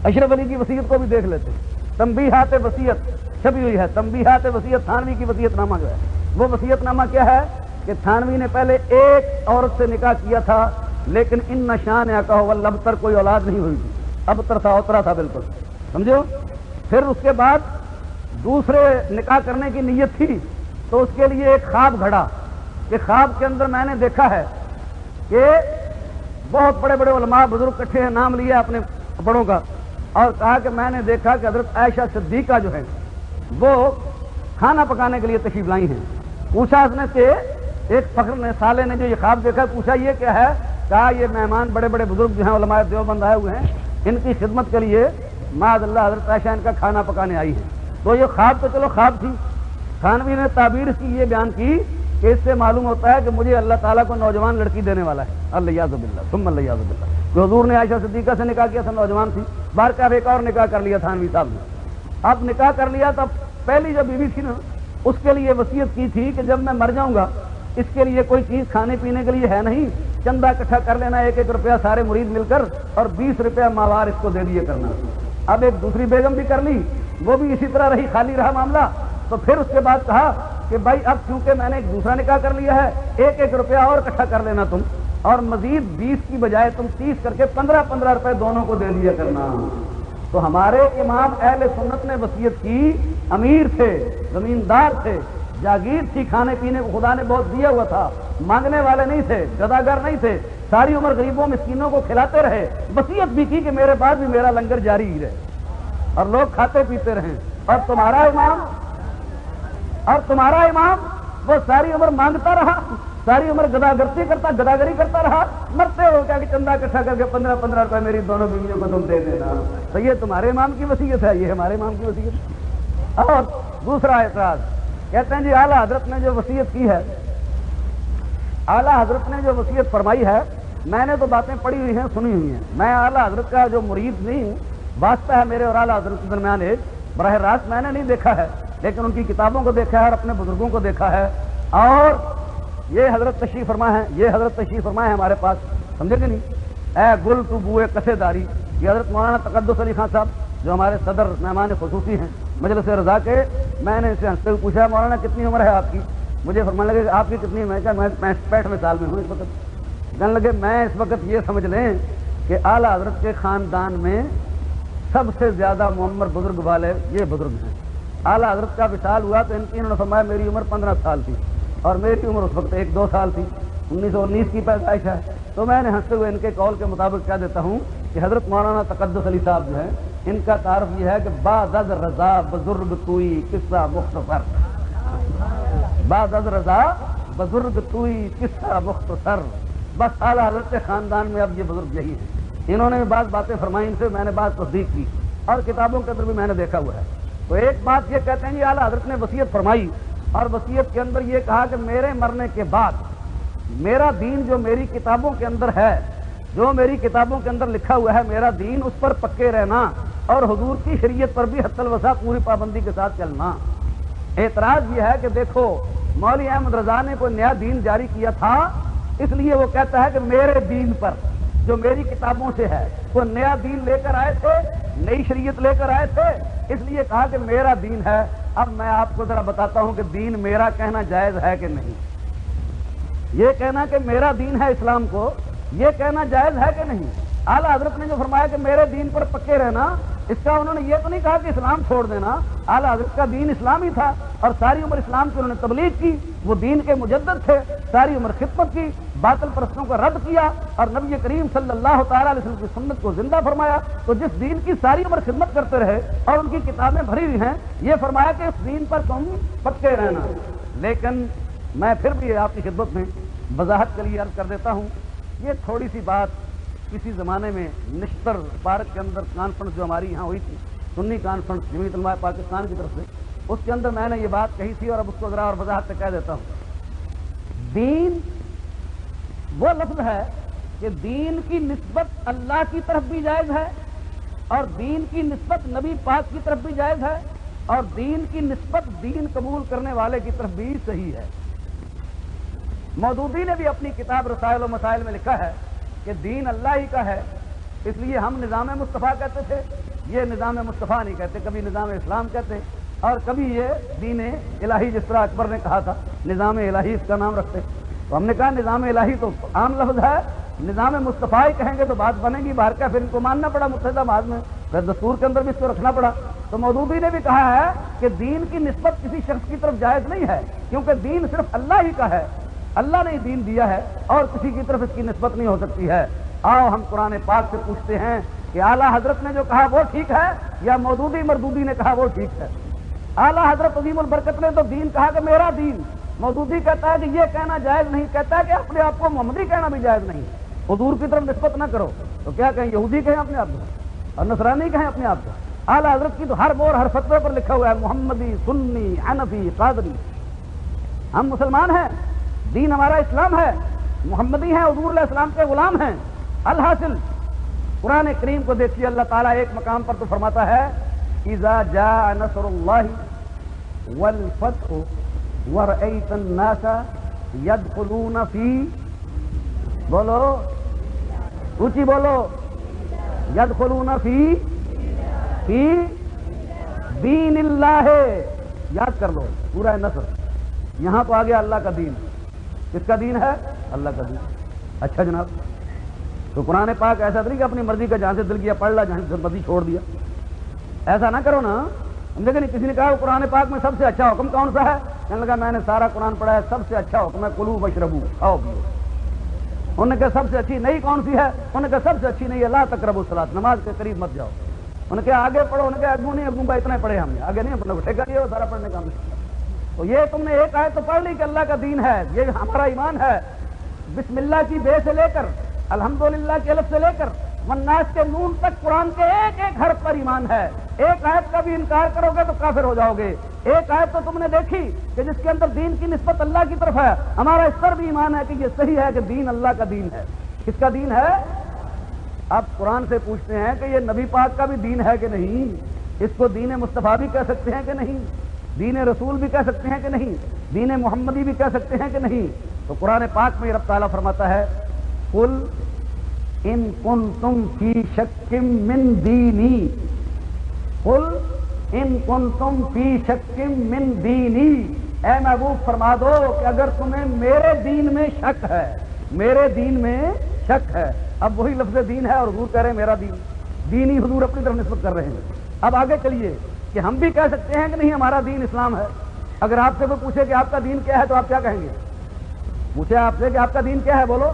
اشرف علی کی وصیت کو بھی دیکھ لیتے۔ تنبیہات وصیت چھپی ہوئی ہے، تنبیہات وصیت تھانوی کی وصیت نامہ جو ہے، وہ وصیت نامہ کیا ہے کہ تھانوی نے پہلے ایک عورت سے نکاح کیا تھا، لیکن ان نشان یا کہو والابتر کوئی اولاد نہیں ہوئی تھی، ابتر تھا، اوترا تھا بالکل، سمجھو۔ پھر اس کے بعد دوسرے نکاح کرنے کی نیت تھی تو اس کے لیے ایک خواب گھڑا کہ خواب کے اندر میں نے دیکھا ہے کہ بہت بڑے بڑے علماء بزرگ اکٹھے ہیں، نام لیا اپنے بڑوں کا، اور کہا کہ میں نے دیکھا کہ حضرت عائشہ صدیقہ جو ہے وہ کھانا پکانے کے لیے تشریف لائی ہیں۔ پوچھا اس نے کہ ایک فخر نے سالے نے جو یہ خواب دیکھا، پوچھا یہ کیا ہے؟ کہا یہ مہمان بڑے بڑے بزرگ جو ہیں علماء دیوبند آئے ہوئے ہیں، ان کی خدمت کے لیے معاذ اللہ حضرت عائشہ ان کا کھانا پکانے آئی ہے۔ تو یہ خواب تو چلو خواب تھی، تھانوی نے تعبیر اس کی یہ بیان کی کہ اس سے معلوم ہوتا ہے کہ مجھے اللہ تعالیٰ کو نوجوان لڑکی دینے والا ہے، الیاذ باللہ ثم الیاذ باللہ۔ جو حضور نے عائشہ صدیقہ سے نکاح کیا تھا نوجوان تھی، بار کا ایک اور نکاح کر لیا تھانوی صاحب نے۔ اب نکاح کر لیا تو پہلی جو بیوی تھی نا، اس کے لیے وصیت کی تھی کہ جب میں مر جاؤں گا اس کے لیے کوئی چیز کھانے پینے کے لیے ہے نہیں، چندہ اکٹھا کر لینا، ایک ایک روپیہ سارے مرید مل کر، اور 20 روپیہ ماوار اس کو دے دیے کرنا۔ اب ایک دوسری بیگم بھی کر لی، وہ بھی اسی طرح رہی، خالی رہا معاملہ۔ تو پھر اس کے بعد کہا کہ بھائی اب چونکہ میں نے ایک دوسرا نکاح کر لیا ہے، ایک ایک روپیہ اور اکٹھا کر لینا تم، اور مزید 20 کی بجائے تم 30 کر کے 15 روپے دونوں کو دے دیا کرنا۔ تو ہمارے امام اہل سنت نے وصیت کی، امیر تھے، زمیندار تھے، جاگیر تھی، کھانے پینے کو خدا نے بہت دیا ہوا تھا، مانگنے والے نہیں تھے، گداگر نہیں تھے، ساری عمر غریبوں مسکینوں کو کھلاتے رہے۔ وصیت بھی کی کہ میرے بعد بھی میرا لنگر جاری ہی رہے اور لوگ کھاتے پیتے رہیں۔ اور تمہارا امام وہ ساری عمر مانگتا رہا، ساری عمر گداگری کرتا رہا، مرتے ہو کیا کہ چندہ اکٹھا کر کے 15 روپے میری دونوں بیویوں کو تم دے دینا۔ تو یہ تمہارے امام کی وصیت ہے، یہ ہمارے امام کی وصیت ہے۔ اور دوسرا اعتراض، کہتے ہیں جی اعلیٰ حضرت نے جو وصیت کی ہے، اعلیٰ حضرت نے جو وصیت فرمائی ہے، میں نے تو باتیں پڑھی ہوئی ہیں، سنی ہوئی ہیں، میں اعلیٰ حضرت کا جو مرید نہیں ہوں، واسطہ ہے میرے اور اعلیٰ حضرت کے درمیان ایک، براہ راست میں نے نہیں دیکھا ہے، لیکن ان کی کتابوں کو دیکھا ہے اور اپنے بزرگوں کو دیکھا ہے۔ اور یہ حضرت تشریف فرما ہے، یہ حضرت تشریف فرما ہے ہمارے پاس، سمجھے کہ نہیں؟ اے گل تو بوئے قصے داری، یہ حضرت مولانا تقدس علی خان صاحب جو ہمارے صدر مہمان خصوصی ہیں مجلس رضا کے، میں نے ان سے ہنستے ہوئے پوچھا مولانا کتنی عمر ہے آپ کی؟ مجھے فرمانے لگے کہ آپ کی کتنی؟ میں کہا میں 65ویں سال میں ہوں اس وقت۔ کہنے لگے میں اس وقت یہ سمجھ لیں کہ اعلیٰ حضرت کے خاندان میں سب سے زیادہ معمر بزرگ والے یہ بزرگ ہیں۔ اعلیٰ حضرت کا وصال ہوا تو انہوں نے فرمایا میری عمر 15 سال تھی اور میری عمر اس وقت 1-2 سال تھی، 1919 کی پیدائش ہے۔ تو میں نے ہنستے ہوئے ان کے قول کے مطابق کہہ دیتا ہوں کہ حضرت مولانا تقدس علی صاحب جو ہیں ان کا تعارف یہ ہے کہ بعد از رضا بزرگ توئی قصہ مختصر، بعد از رضا بزرگ توئی قصہ مختصر، بس اعلیٰ حضرت خاندان میں اب یہ بزرگ یہی ہیں۔ انہوں نے بھی بعض باتیں فرمائی، ان سے میں نے بعض تصدیق کی اور کتابوں کے اندر بھی میں نے دیکھا ہوا ہے۔ تو ایک بات یہ کہتے ہیں کہ اعلیٰ حضرت نے وصیت فرمائی اور وصیت کے اندر یہ کہا کہ میرے مرنے کے بعد میرا دین جو میری کتابوں کے اندر ہے، جو میری کتابوں کے اندر لکھا ہوا ہے میرا دین، اس پر پکے رہنا اور حضور کی شریعت پر بھی حتی الوسع پوری پابندی کے ساتھ چلنا۔ اعتراض یہ ہے کہ دیکھو مولوی احمد رضا نے کوئی نیا دین جاری کیا تھا، اس لیے وہ کہتا ہے کہ میرے دین پر جو میری کتابوں سے ہے، وہ نیا دین لے کر آئے تھے، نئی شریعت لے کر آئے تھے، اس لیے کہا کہ میرا دین ہے۔ اب میں آپ کو ذرا بتاتا ہوں کہ دین میرا کہنا جائز ہے کہ نہیں۔ یہ کہنا کہ میرا دین ہے اسلام کو، یہ کہنا جائز ہے کہ نہیں؟ اعلیٰ حضرت نے جو فرمایا کہ میرے دین پر پکے رہنا، اس کا انہوں نے یہ تو نہیں کہا کہ اسلام چھوڑ دینا۔ اعلیٰ حضرت کا دین اسلام ہی تھا اور ساری عمر اسلام کی انہوں نے تبلیغ کی، وہ دین کے مجدد تھے، ساری عمر خدمت کی، باطل پرستوں کا رد کیا اور نبی کریم صلی اللہ تعالیٰ علیہ وسلم کی سنت کو زندہ فرمایا۔ تو جس دین کی ساری عمر خدمت کرتے رہے اور ان کی کتابیں بھری ہوئی ہیں، یہ فرمایا کہ اس دین پر تم پکے رہنا۔ لیکن میں پھر بھی آپ کی خدمت میں وضاحت کے لیے عرض کر دیتا ہوں، یہ تھوڑی سی بات کسی زمانے میں نشتر پارک کے اندر کانفرنس جو ہماری یہاں ہوئی تھی، سنی کانفرنس جمعیت علماء پاکستان کی طرف سے، اس کے اندر میں نے یہ بات کہی تھی اور اب اس کو ذرا اور وضاحت سے کہہ دیتا ہوں۔ دین وہ لفظ ہے کہ دین کی نسبت اللہ کی طرف بھی جائز ہے اور دین کی نسبت نبی پاک کی طرف بھی جائز ہے اور دین کی نسبت دین قبول کرنے والے کی طرف بھی صحیح ہے۔ مودودی نے بھی اپنی کتاب رسائل و مسائل میں لکھا ہے کہ دین اللہ ہی کا ہے، اس لیے ہم نظام مصطفیٰ کہتے تھے، یہ نظام مصطفیٰ نہیں کہتے، کبھی نظام اسلام کہتے اور کبھی یہ دین الہی، جس طرح اکبر نے کہا تھا نظام الہی اس کا نام رکھتے۔ تو ہم نے کہا نظام الہی تو عام لفظ ہے، نظام مصطفیٰ ہی کہیں گے تو بات بنے گی باہر کا، پھر ان کو ماننا پڑا متحدہ محاذ میں، پھر دستور کے اندر بھی اس کو رکھنا پڑا۔ تو مودودی نے بھی کہا ہے کہ دین کی نسبت کسی شخص کی طرف جائز نہیں ہے، کیونکہ دین صرف اللہ ہی کا ہے، اللہ نے دین دیا ہے اور کسی کی طرف اس کی نسبت نہیں ہو سکتی ہے۔ آؤ ہم قرآن پاک سے پوچھتے ہیں کہ اعلیٰ حضرت نے جو کہا وہ ٹھیک ہے یا مودودی مردودی نے کہا وہ ٹھیک ہے؟ اعلیٰ حضرت عظیم البرکت نے تو دین کہا کہ میرا دین، مودودی کہتا ہے کہ یہ کہنا جائز نہیں، کہتا ہے کہ اپنے آپ کو محمدی کہنا بھی جائز نہیں، حضور کی طرف نسبت نہ کرو۔ تو کیا کہیں، یہودی کہیں اپنے آپ کو اور نصرانی کہیں اپنے آپ کو؟ اعلیٰ حضرت کی تو ہر مور ہر فتوے پر لکھا ہوا ہے محمدی، سنی، حنفی، قادری۔ ہم مسلمان ہیں، دین ہمارا اسلام ہے، محمدی ہیں، حضور علیہ السلام کے غلام ہیں۔ الحاصل قرآن کریم کو دیکھیے، اللہ تعالیٰ ایک مقام پر تو فرماتا ہے اذا جاء نصر اللہ والفتح ورأیت الناس يدخلون فی، بولو اونچی بولو، يدخلون فی دین اللہ، یاد کر لو سورہ نصر، یہاں تو آ گیا اللہ کا دین۔ کس کا دین ہے؟ اللہ کا دین۔ اچھا جناب، تو قرآن پاک ایسا نہیں کہ اپنی مرضی کا جہاں سے دل کیا پڑھ لا، جہاں سے مرضی چھوڑ دیا، ایسا نہ کرو نا۔ ہم دیکھیں کسی نے کہا قرآن پاک میں سب سے اچھا حکم کون سا ہے؟ کہنے لگا میں نے سارا قرآن پڑھا ہے، سب سے اچھا حکم ہے کلو واشربو، کھاؤ پیو۔ انہوں نے کہا سب سے اچھی نہیں کون سی ہے؟ انہوں نے کہا سب سے اچھی نہیں ہے لا تقربوا الصلاۃ، نماز کے قریب مت جاؤ۔ انہوں نے کہا آگے پڑھو، انہوں نے کہا ابو نہیں ابو بھائی اتنا پڑھے ہم نے، آگے نہیں اپنا ٹھیکہ لیا سارا پڑھنے کا۔ تو یہ تم نے ایک آیت تو پڑھ لی کہ اللہ کا دین ہے، یہ ہمارا ایمان ہے، بسم اللہ کی بے سے لے کر الحمدللہ کے الف سے لے کر والناس کے نون تک قرآن کے ایک ایک حرف پر ایمان ہے۔ ایک آیت کا بھی انکار کرو گے تو کافر ہو جاؤ گے۔ ایک آیت تو تم نے دیکھی کہ جس کے اندر دین کی نسبت اللہ کی طرف ہے، ہمارا اس پر بھی ایمان ہے کہ یہ صحیح ہے کہ دین اللہ کا دین ہے۔ کس کا دین ہے؟ اب قرآن سے پوچھتے ہیں کہ یہ نبی پاک کا بھی دین ہے کہ نہیں؟ اس کو دین مصطفیٰ بھی کہہ سکتے ہیں کہ نہیں؟ دین رسول بھی کہہ سکتے ہیں کہ نہیں؟ دین محمدی بھی کہہ سکتے ہیں کہ نہیں؟ تو قرآن پاک میں رب تعالیٰ فرماتا ہے قل ان کنتم فی شک من دینی، قل ان کنتم فی شک من دینی، اے محبوب فرما دو کہ اگر تمہیں میرے دین میں شک ہے، میرے دین میں شک ہے۔ اب وہی لفظ دین ہے اور حضور کہہ رہے ہیں میرا دین، دینی حضور اپنی طرف نسبت کر رہے ہیں۔ اب آگے چلیے کہ ہم بھی کہہ سکتے ہیں کہ نہیں ہمارا دین اسلام ہے۔ اگر آپ سے کوئی پوچھے کہ آپ کا دین کیا ہے تو آپ کیا کہیں گے؟ پوچھے آپ سے کہ آپ کا دین کیا ہے، بولو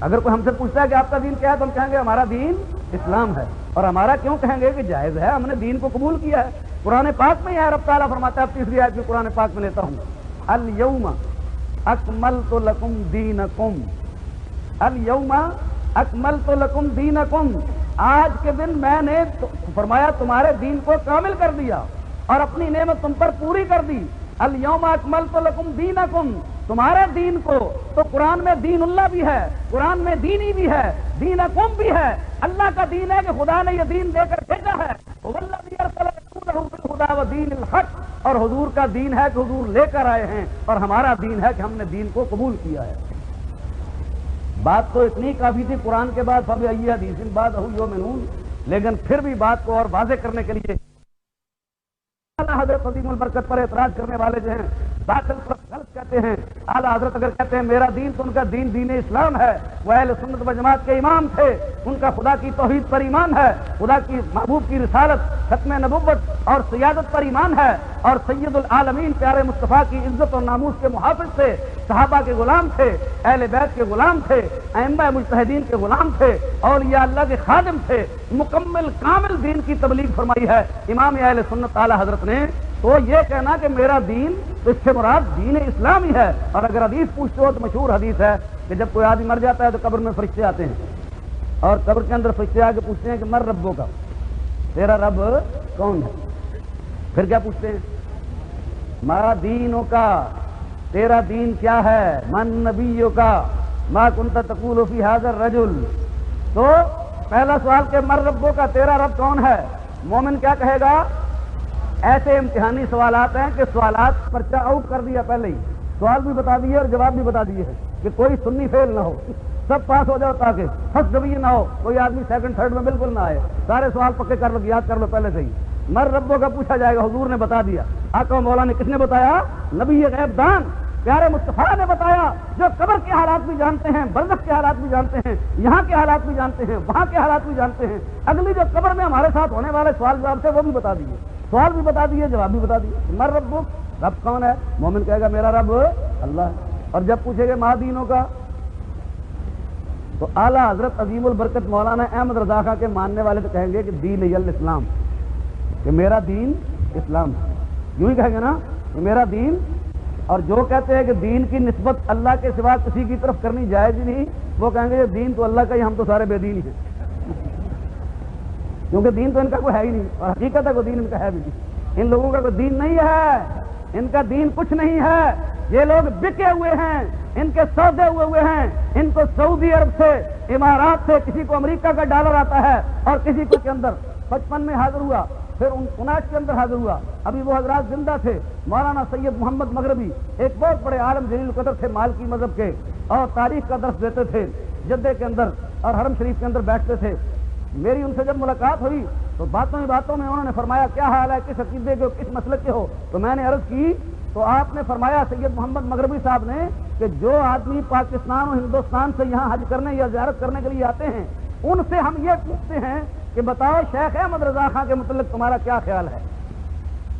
اگر کوئی ہم سے پوچھتا ہے کہ آپ کا دین کیا ہے تو ہم کہیں گے ہمارا دین اسلام ہے. اور ہمارا کیوں کہیں گے کہ جائز ہے, ہم نے دین کو قبول کیا ہے. قرآن پاک میں یہ رب تعالیٰ فرماتا ہے, اب تیسری آیت میں قرآن پاک میں لیتا ہوں, الیوم اکملت لکم دینکم, الیوم اکملت لکم دینکم, آج کے دن میں نے فرمایا تمہارے دین کو کامل کر دیا اور اپنی نعمت تم پر پوری کر دی. الیوم اکملت لکم دینکم, تمہارے دین کو, تو قرآن میں دین اللہ بھی ہے, قرآن میں دینی بھی ہے, دینکم بھی ہے. اللہ کا دین ہے کہ خدا نے یہ دین دے کر بھیجا ہے, والذی ارسل رسولہ بالہدی ودین الحق, اور حضور کا دین ہے کہ حضور لے کر آئے ہیں, اور ہمارا دین ہے کہ ہم نے دین کو قبول کیا ہے. بات تو اتنی کافی تھی قرآن کے بعد فبأی حدیث بعدہ یؤمنون, لیکن پھر بھی بات کو اور واضح کرنے کے لیے اعلیٰ حضرت عظیم البرکت پر اعتراض کرنے والے جو ہیں باطل پر غلط کہتے ہیں. اعلیٰ حضرت اگر کہتے ہیں میرا دین تو ان کا دین دین اسلام ہے, وہ اہل سنت و جماعت کے امام تھے, ان کا خدا کی توحید پر ایمان ہے, خدا کی محبوب کی رسالت, ختم نبوت اور سیادت پر ایمان ہے, اور سید العالمین پیارے مصطفیٰ کی عزت اور ناموس کے محافظ تھے, صحابہ کے غلام تھے, اہل بیت کے غلام تھے, ائمہ مجتہدین کے غلام تھے, اولیاء اللہ کے خادم تھے, مکمل کامل دین کی تبلیغ فرمائی ہے امام اہل سنت اعلیٰ حضرت نے. تو یہ کہنا کہ میرا دین, تو اس سے مراد دین اسلام ہی ہے. اور اگر حدیث پوچھتے ہو تو مشہور حدیث ہے کہ جب کوئی آدمی مر جاتا ہے تو قبر میں فرشتے آتے ہیں, اور قبر کے اندر فرشتے آ کے پوچھتے ہیں کہ مر ربوں کا, تیرا رب کون ہے؟ پھر کیا پوچھتے ہیں؟ ما دینوں کا, تیرا دین کیا ہے؟ من نبیوں کا, ما کنت تقول فی ھذا الرجل. تو پہلا سوال کہ مر ربوں کا, تیرا رب کون ہے؟ مومن کیا کہے گا؟ ایسے امتحانی سوالات ہیں کہ سوالات پرچہ آؤٹ کر دیا پہلے ہی, سوال بھی بتا دیے اور جواب بھی بتا دیے ہیں کہ کوئی سنی فیل نہ ہو, سب پاس ہو جاؤ تاکہ فرسٹ ڈویژن نہ ہو, کوئی آدمی سیکنڈ تھرڈ میں بالکل نہ آئے. سارے سوال پکے کر لو, یاد کر لو پہلے سے ہی. مر ربوں کا پوچھا جائے گا, حضور نے بتا دیا. آقا و مولا نے کس نے بتایا؟ نبی غیب دان پیارے مصطفیٰ نے بتایا, جو قبر کے حالات بھی جانتے ہیں, برزخ کے حالات بھی جانتے ہیں, یہاں کے حالات بھی جانتے ہیں, وہاں کے حالات بھی جانتے ہیں, اگلی جو قبر میں ہمارے ساتھ ہونے والے سوال جواب تھے وہ بھی بتا دیے, سوال بھی بتا دیے, جواب بھی بتا دیے. مر ربک, رب کون ہے؟ مومن کہے گا میرا رب اللہ ہے. اور جب پوچھے گے ماں دینوں کا, تو اعلیٰ حضرت عظیم البرکت مولانا احمد رضا خان کے ماننے والے تو کہیں گے کہ دین الاسلام, کہ میرا دین اسلام, یوں ہی کہیں گے نا کہ میرا دین. اور جو کہتے ہیں کہ دین کی نسبت اللہ کے سوا کسی کی طرف کرنی جائز ہی نہیں, وہ کہیں گے یہ دین تو اللہ کا ہی, ہم تو سارے بے دین ہی ہیں, کیونکہ دین تو ان کا کوئی ہے ہی نہیں, اور حقیقت ہے کوئی دین ان کا ہے بھی نہیں. ان لوگوں کا کوئی دین نہیں ہے, ان کا دین کچھ نہیں ہے. یہ لوگ بکے ہوئے ہیں, ان کے سودے ہوئے ہیں. ان کو سعودی عرب سے, امارات سے, کسی کو امریکہ کا ڈالر آتا ہے, اور کسی کو کے اندر 55 میں حاضر ہوا, پھر 59 کے اندر حاضر ہوا. ابھی وہ حضرات زندہ تھے, مولانا سید محمد مغربی, ایک بہت بڑے عالم جلیل القدر تھے مالکی مذہب کے, اور تاریخ کا درس دیتے تھے جدے کے اندر, اور حرم شریف کے اندر بیٹھتے تھے. میری ان سے جب ملاقات ہوئی تو باتوں میں انہوں نے فرمایا کیا حال ہے, کس عقیدے کے ہو, کس مسلک کے ہو؟ تو میں نے عرض کی, تو آپ نے فرمایا سید محمد مغربی صاحب نے کہ جو آدمی پاکستان اور ہندوستان سے یہاں حج کرنے یا زیارت کرنے کے لیے آتے ہیں, ان سے ہم یہ پوچھتے ہیں کہ بتاؤ شیخ احمد رضا خان کے متعلق تمہارا کیا خیال ہے,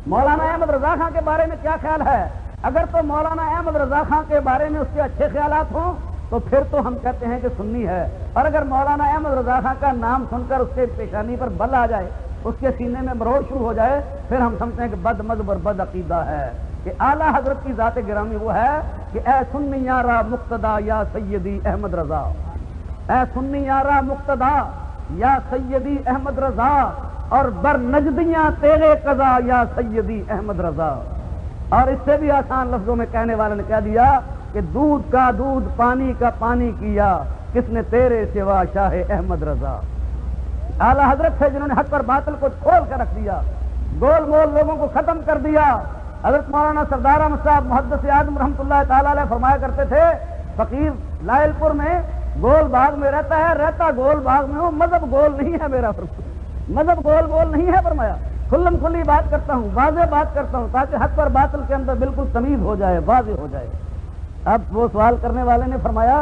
مولانا احمد رضا خان کے بارے میں کیا خیال ہے؟ اگر تو مولانا احمد رضا خان کے بارے میں اس کے اچھے خیالات ہوں تو پھر تو ہم کہتے ہیں کہ سنی ہے, اور اگر مولانا احمد رضا خان کا نام سن کر اس کے پیشانی پر بل آ جائے, اس کے سینے میں مروڑ شروع ہو جائے, پھر ہم سمجھتے ہیں کہ بد مذہب اور بد عقیدہ ہے. کہ اعلیٰ حضرت کی ذات گرامی وہ ہے کہ اے سنی یارا مقتدا یا سیدی احمد رضا, اے سنی یارا مقتدا یا سیدی احمد رضا, اور بر نجدیاں تیرے قضا یا سیدی احمد رضا. اور اس سے بھی آسان لفظوں میں کہنے والے نے کہہ دیا کہ دودھ کا دودھ, پانی کا پانی کیا, کس نے تیرے سوا شاہ احمد رضا. اعلیٰ حضرت تھے جنہوں نے حق پر باطل کو کھول کر رکھ دیا, گول مول لوگوں کو ختم کر دیا. حضرت مولانا سردار احمد صاحب محدث اعظم رحمۃ اللہ تعالی علیہ فرمایا کرتے تھے, فقیر لائل پور میں گول باغ میں رہتا ہے, رہتا گول باغ میں ہوں, مذہب گول نہیں ہے میرا, مذہب گول نہیں ہے. فرمایا کھلم کھلی بات کرتا ہوں, واضح بات کرتا ہوں, تاکہ حق پر باطل کے اندر بالکل تمیز ہو جائے, واضح ہو جائے. اب وہ سوال کرنے والے نے فرمایا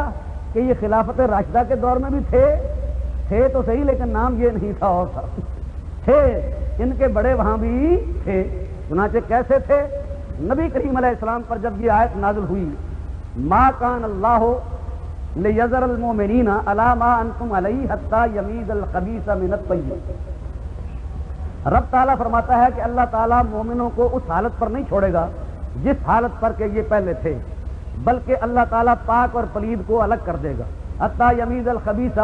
کہ یہ خلافت راشدہ کے دور میں بھی تھے تو صحیح, لیکن نام یہ نہیں تھا, اور تھا, تھے ان کے بڑے وہاں بھی تھے. چنانچہ کیسے تھے؟ نبی کریم علیہ السلام پر جب یہ آیت نازل ہوئی, ما کان اللہ لیذر المؤمنین علی ما انتم علیہ حتی یمیز الخبیث من الطیب۔ رب تعالیٰ فرماتا ہے کہ اللہ تعالیٰ مومنوں کو اس حالت پر نہیں چھوڑے گا جس حالت پر کہ یہ پہلے تھے، بلکہ اللہ تعالیٰ پاک اور پلید کو الگ کر دے گا۔ حتی یمیز الخبیث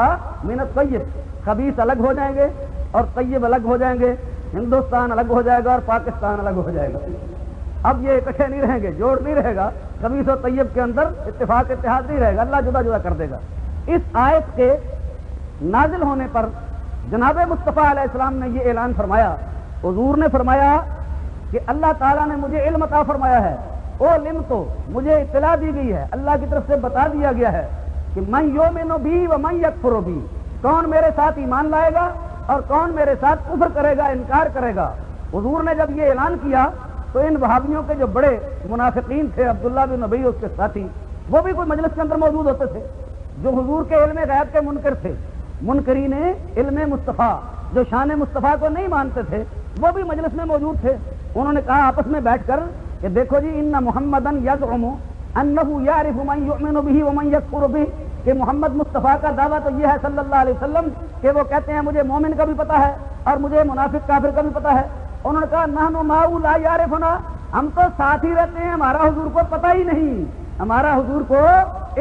من الطیب، خبیث الگ ہو جائیں گے اور طیب الگ ہو جائیں گے، ہندوستان الگ ہو جائے گا اور پاکستان الگ ہو جائے گا۔ اب یہ اکٹھے نہیں رہیں گے، جوڑ نہیں رہے گا، خبیث و طیب کے اندر اتفاق اتحاد نہیں رہے گا، اللہ جدا جدا کر دے گا۔ اس آیت کے نازل ہونے پر جناب مصطفیٰ علیہ السلام نے یہ اعلان فرمایا، حضور نے فرمایا کہ اللہ تعالیٰ نے مجھے علم عطا فرمایا ہے، او علم تو مجھے اطلاع دی گئی ہے، اللہ کی طرف سے بتا دیا گیا ہے کہ من یؤمن بی و من یکفر بی، کون میرے ساتھ ایمان لائے گا اور کون میرے ساتھ کفر کرے گا، انکار کرے گا۔ حضور نے جب یہ اعلان کیا تو ان وہابیوں کے جو بڑے منافقین تھے، عبداللہ بن ابی اس کے ساتھی، وہ بھی کوئی مجلس کے اندر موجود ہوتے تھے، جو حضور کے علم غیب کے منکر تھے، منکرین علم مصطفیٰ، جو شان مصطفیٰ کو نہیں مانتے تھے، وہ بھی مجلس میں موجود تھے۔ انہوں نے کہا آپس میں بیٹھ کر کہ دیکھو جی، ان محمدن یزعم انہ یعرف من یؤمن بہ ومن یکفر بہ، کہ محمد مصطفیٰ کا دعویٰ تو یہ ہے صلی اللہ علیہ وسلم کہ وہ کہتے ہیں مجھے مومن کا بھی پتہ ہے اور مجھے منافق کافر کا بھی پتہ ہے۔ انہوں نے کہا نحن معه لا یعرفنا، ہم تو ساتھ ہی رہتے ہیں، ہمارا حضور کو پتہ ہی نہیں، ہمارا حضور کو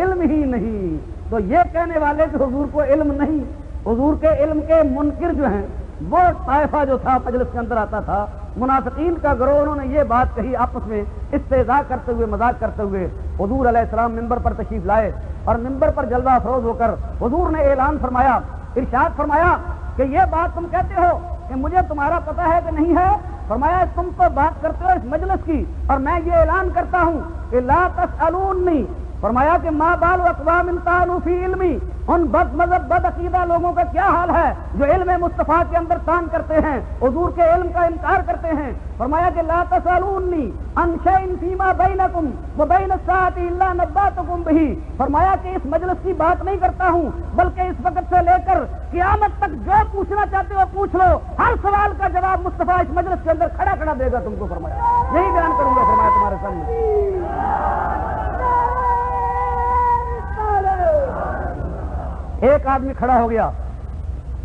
علم ہی نہیں۔ تو یہ کہنے والے کہ حضور کو علم نہیں، حضور کے علم کے منکر جو ہیں، وہ طائفہ جو تھا مجلس کے اندر آتا تھا، منافقین کا گروہ، انہوں نے یہ بات کہی آپس میں استہزاء کرتے ہوئے، مذاق کرتے ہوئے۔ حضور علیہ السلام ممبر پر تشریف لائے اور ممبر پر جلوہ افروز ہو کر حضور نے اعلان فرمایا، ارشاد فرمایا کہ یہ بات تم کہتے ہو کہ مجھے تمہارا پتہ ہے کہ نہیں ہے؟ فرمایا تم تو بات کرتے ہو اس مجلس کی، اور میں یہ اعلان کرتا ہوں کہ لا تسألونی، فرمایا کہ ما بال اقوام طعنوا فی علمی، ان بد مذہب بد عقیدہ لوگوں کا کیا حال ہے جو علم مصطفیٰ کے اندر طعن کرتے ہیں، حضور کے علم کا انکار کرتے ہیں۔ فرمایا کہ لا تسألونی عن شیء فیما بینکم وبین الساعۃ الا نبأتکم بہ، فرمایا کہ اس مجلس کی بات نہیں کرتا ہوں، بلکہ اس وقت سے لے کر قیامت تک جو پوچھنا چاہتے ہو پوچھ لو، ہر سوال کا جواب مصطفیٰ اس مجلس کے اندر کھڑا کھڑا دے گا تم کو۔ فرمایا یہی بیان کروں گا، فرمایا تمہارے سامنے۔ ایک آدمی کھڑا ہو گیا،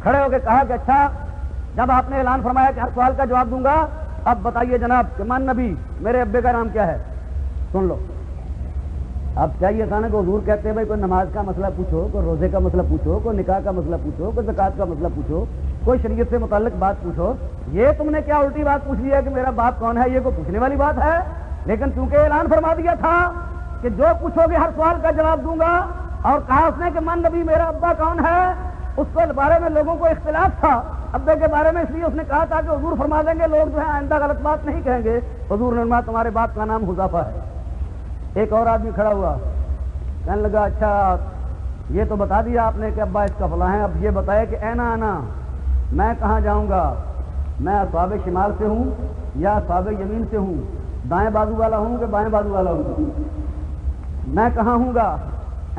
کھڑے ہو کے کہا کہ اچھا، جب آپ نے اعلان فرمایا کہ ہر سوال کا جواب دوں گا، اب بتائیے جناب کہ من نبی میرے ابے کا نام کیا ہے؟ سن لو۔ اب چاہیے تھا نا کہ حضور کہتے ہیں بھائی کوئی نماز کا مسئلہ پوچھو، کوئی روزے کا مسئلہ پوچھو، کوئی نکاح کا مسئلہ پوچھو، کوئی زکوٰۃ کا مسئلہ پوچھو، کوئی شریعت سے متعلق بات پوچھو۔ یہ تم نے کیا الٹی بات پوچھ لی ہے کہ میرا باپ کون ہے؟ یہ کوئی پوچھنے والی بات ہے؟ لیکن چونکہ اعلان فرما دیا تھا کہ جو پوچھو گے ہر سوال کا جواب دوں گا، اور کہا اس نے کہ من نبی میرا ابا کون ہے، اس کے بارے میں لوگوں کو اختلاف تھا ابے کے بارے میں، اس لیے اس نے کہا تھا کہ حضور فرما دیں گے، لوگ جو ہے آئندہ غلط بات نہیں کہیں گے۔ حضور نے فرمایا تمہارے باپ کا نام حذیفہ ہے۔ ایک اور آدمی کھڑا ہوا، کہنے لگا اچھا یہ تو بتا دیا آپ نے کہ ابا اس کا فلاں ہے، اب یہ بتایا کہ اینا آنا، میں کہاں جاؤں گا؟ میں اصحاب شمال سے ہوں یا اصحاب یمین سے ہوں؟ دائیں بازو والا ہوں کہ بائیں بازو والا ہوں؟ میں کہاں ہوں گا؟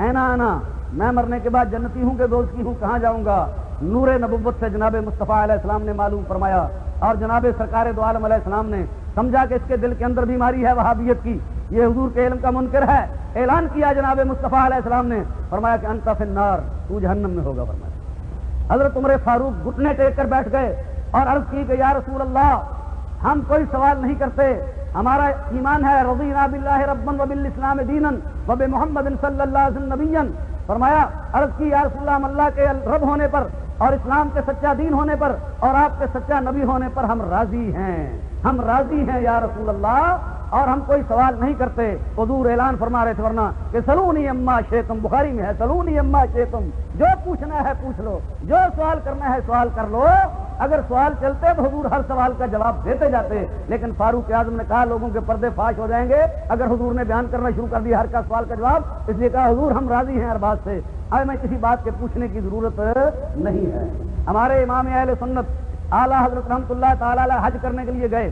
اینا آنا، میں مرنے کے بعد جنتی ہوں کہ دوزخی ہوں؟ کہاں جاؤں گا؟ نور نبوت سے جناب مصطفیٰ علیہ السلام نے معلوم فرمایا، اور جناب سرکار دو عالم علیہ السلام نے سمجھا کہ اس کے دل کے اندر بیماری ہے وہابیت کی، یہ حضور کے علم کا منکر ہے۔ اعلان کیا جناب مصطفیٰ علیہ السلام نے، فرمایا کہ انت فی النار، تو جہنم میں ہوگا۔ فرمایا حضرت عمر فاروق گھٹنے ٹیک کر بیٹھ گئے اور عرض کی کہ یا رسول اللہ، ہم کوئی سوال نہیں کرتے، ہمارا ایمان ہے رضینا باللہ ربا وبالاسلام دینا وبمحمد صلی اللہ علیہ وسلم نبیا۔ فرمایا عرض کی یا رسول اللہ، ہم اللہ کے رب ہونے پر اور اسلام کے سچا دین ہونے پر اور آپ کے سچا نبی ہونے پر ہم راضی ہیں، ہم راضی ہیں یا رسول اللہ، اور ہم کوئی سوال نہیں کرتے۔ حضور اعلان فرما رہے تھے ورنہ کہ سلونی اما شئتم، بخاری میں ہے سلونی اما شئتم، جو پوچھنا ہے پوچھ لو، جو سوال کرنا ہے سوال کر لو۔ اگر سوال چلتے تو حضور ہر سوال کا جواب دیتے جاتے، لیکن فاروق اعظم نے کہا لوگوں کے پردے فاش ہو جائیں گے اگر حضور نے بیان کرنا شروع کر دیا ہر کا سوال کا جواب، اس لیے کہا حضور ہم راضی ہیں ہر بات سے، ہمیں کسی بات کے پوچھنے کی ضرورت نہیں ہے۔ ہمارے امام اہل سنت اعلیٰ حضرت رحمۃ اللہ تعالی علیہ حج کرنے کے لیے گئے،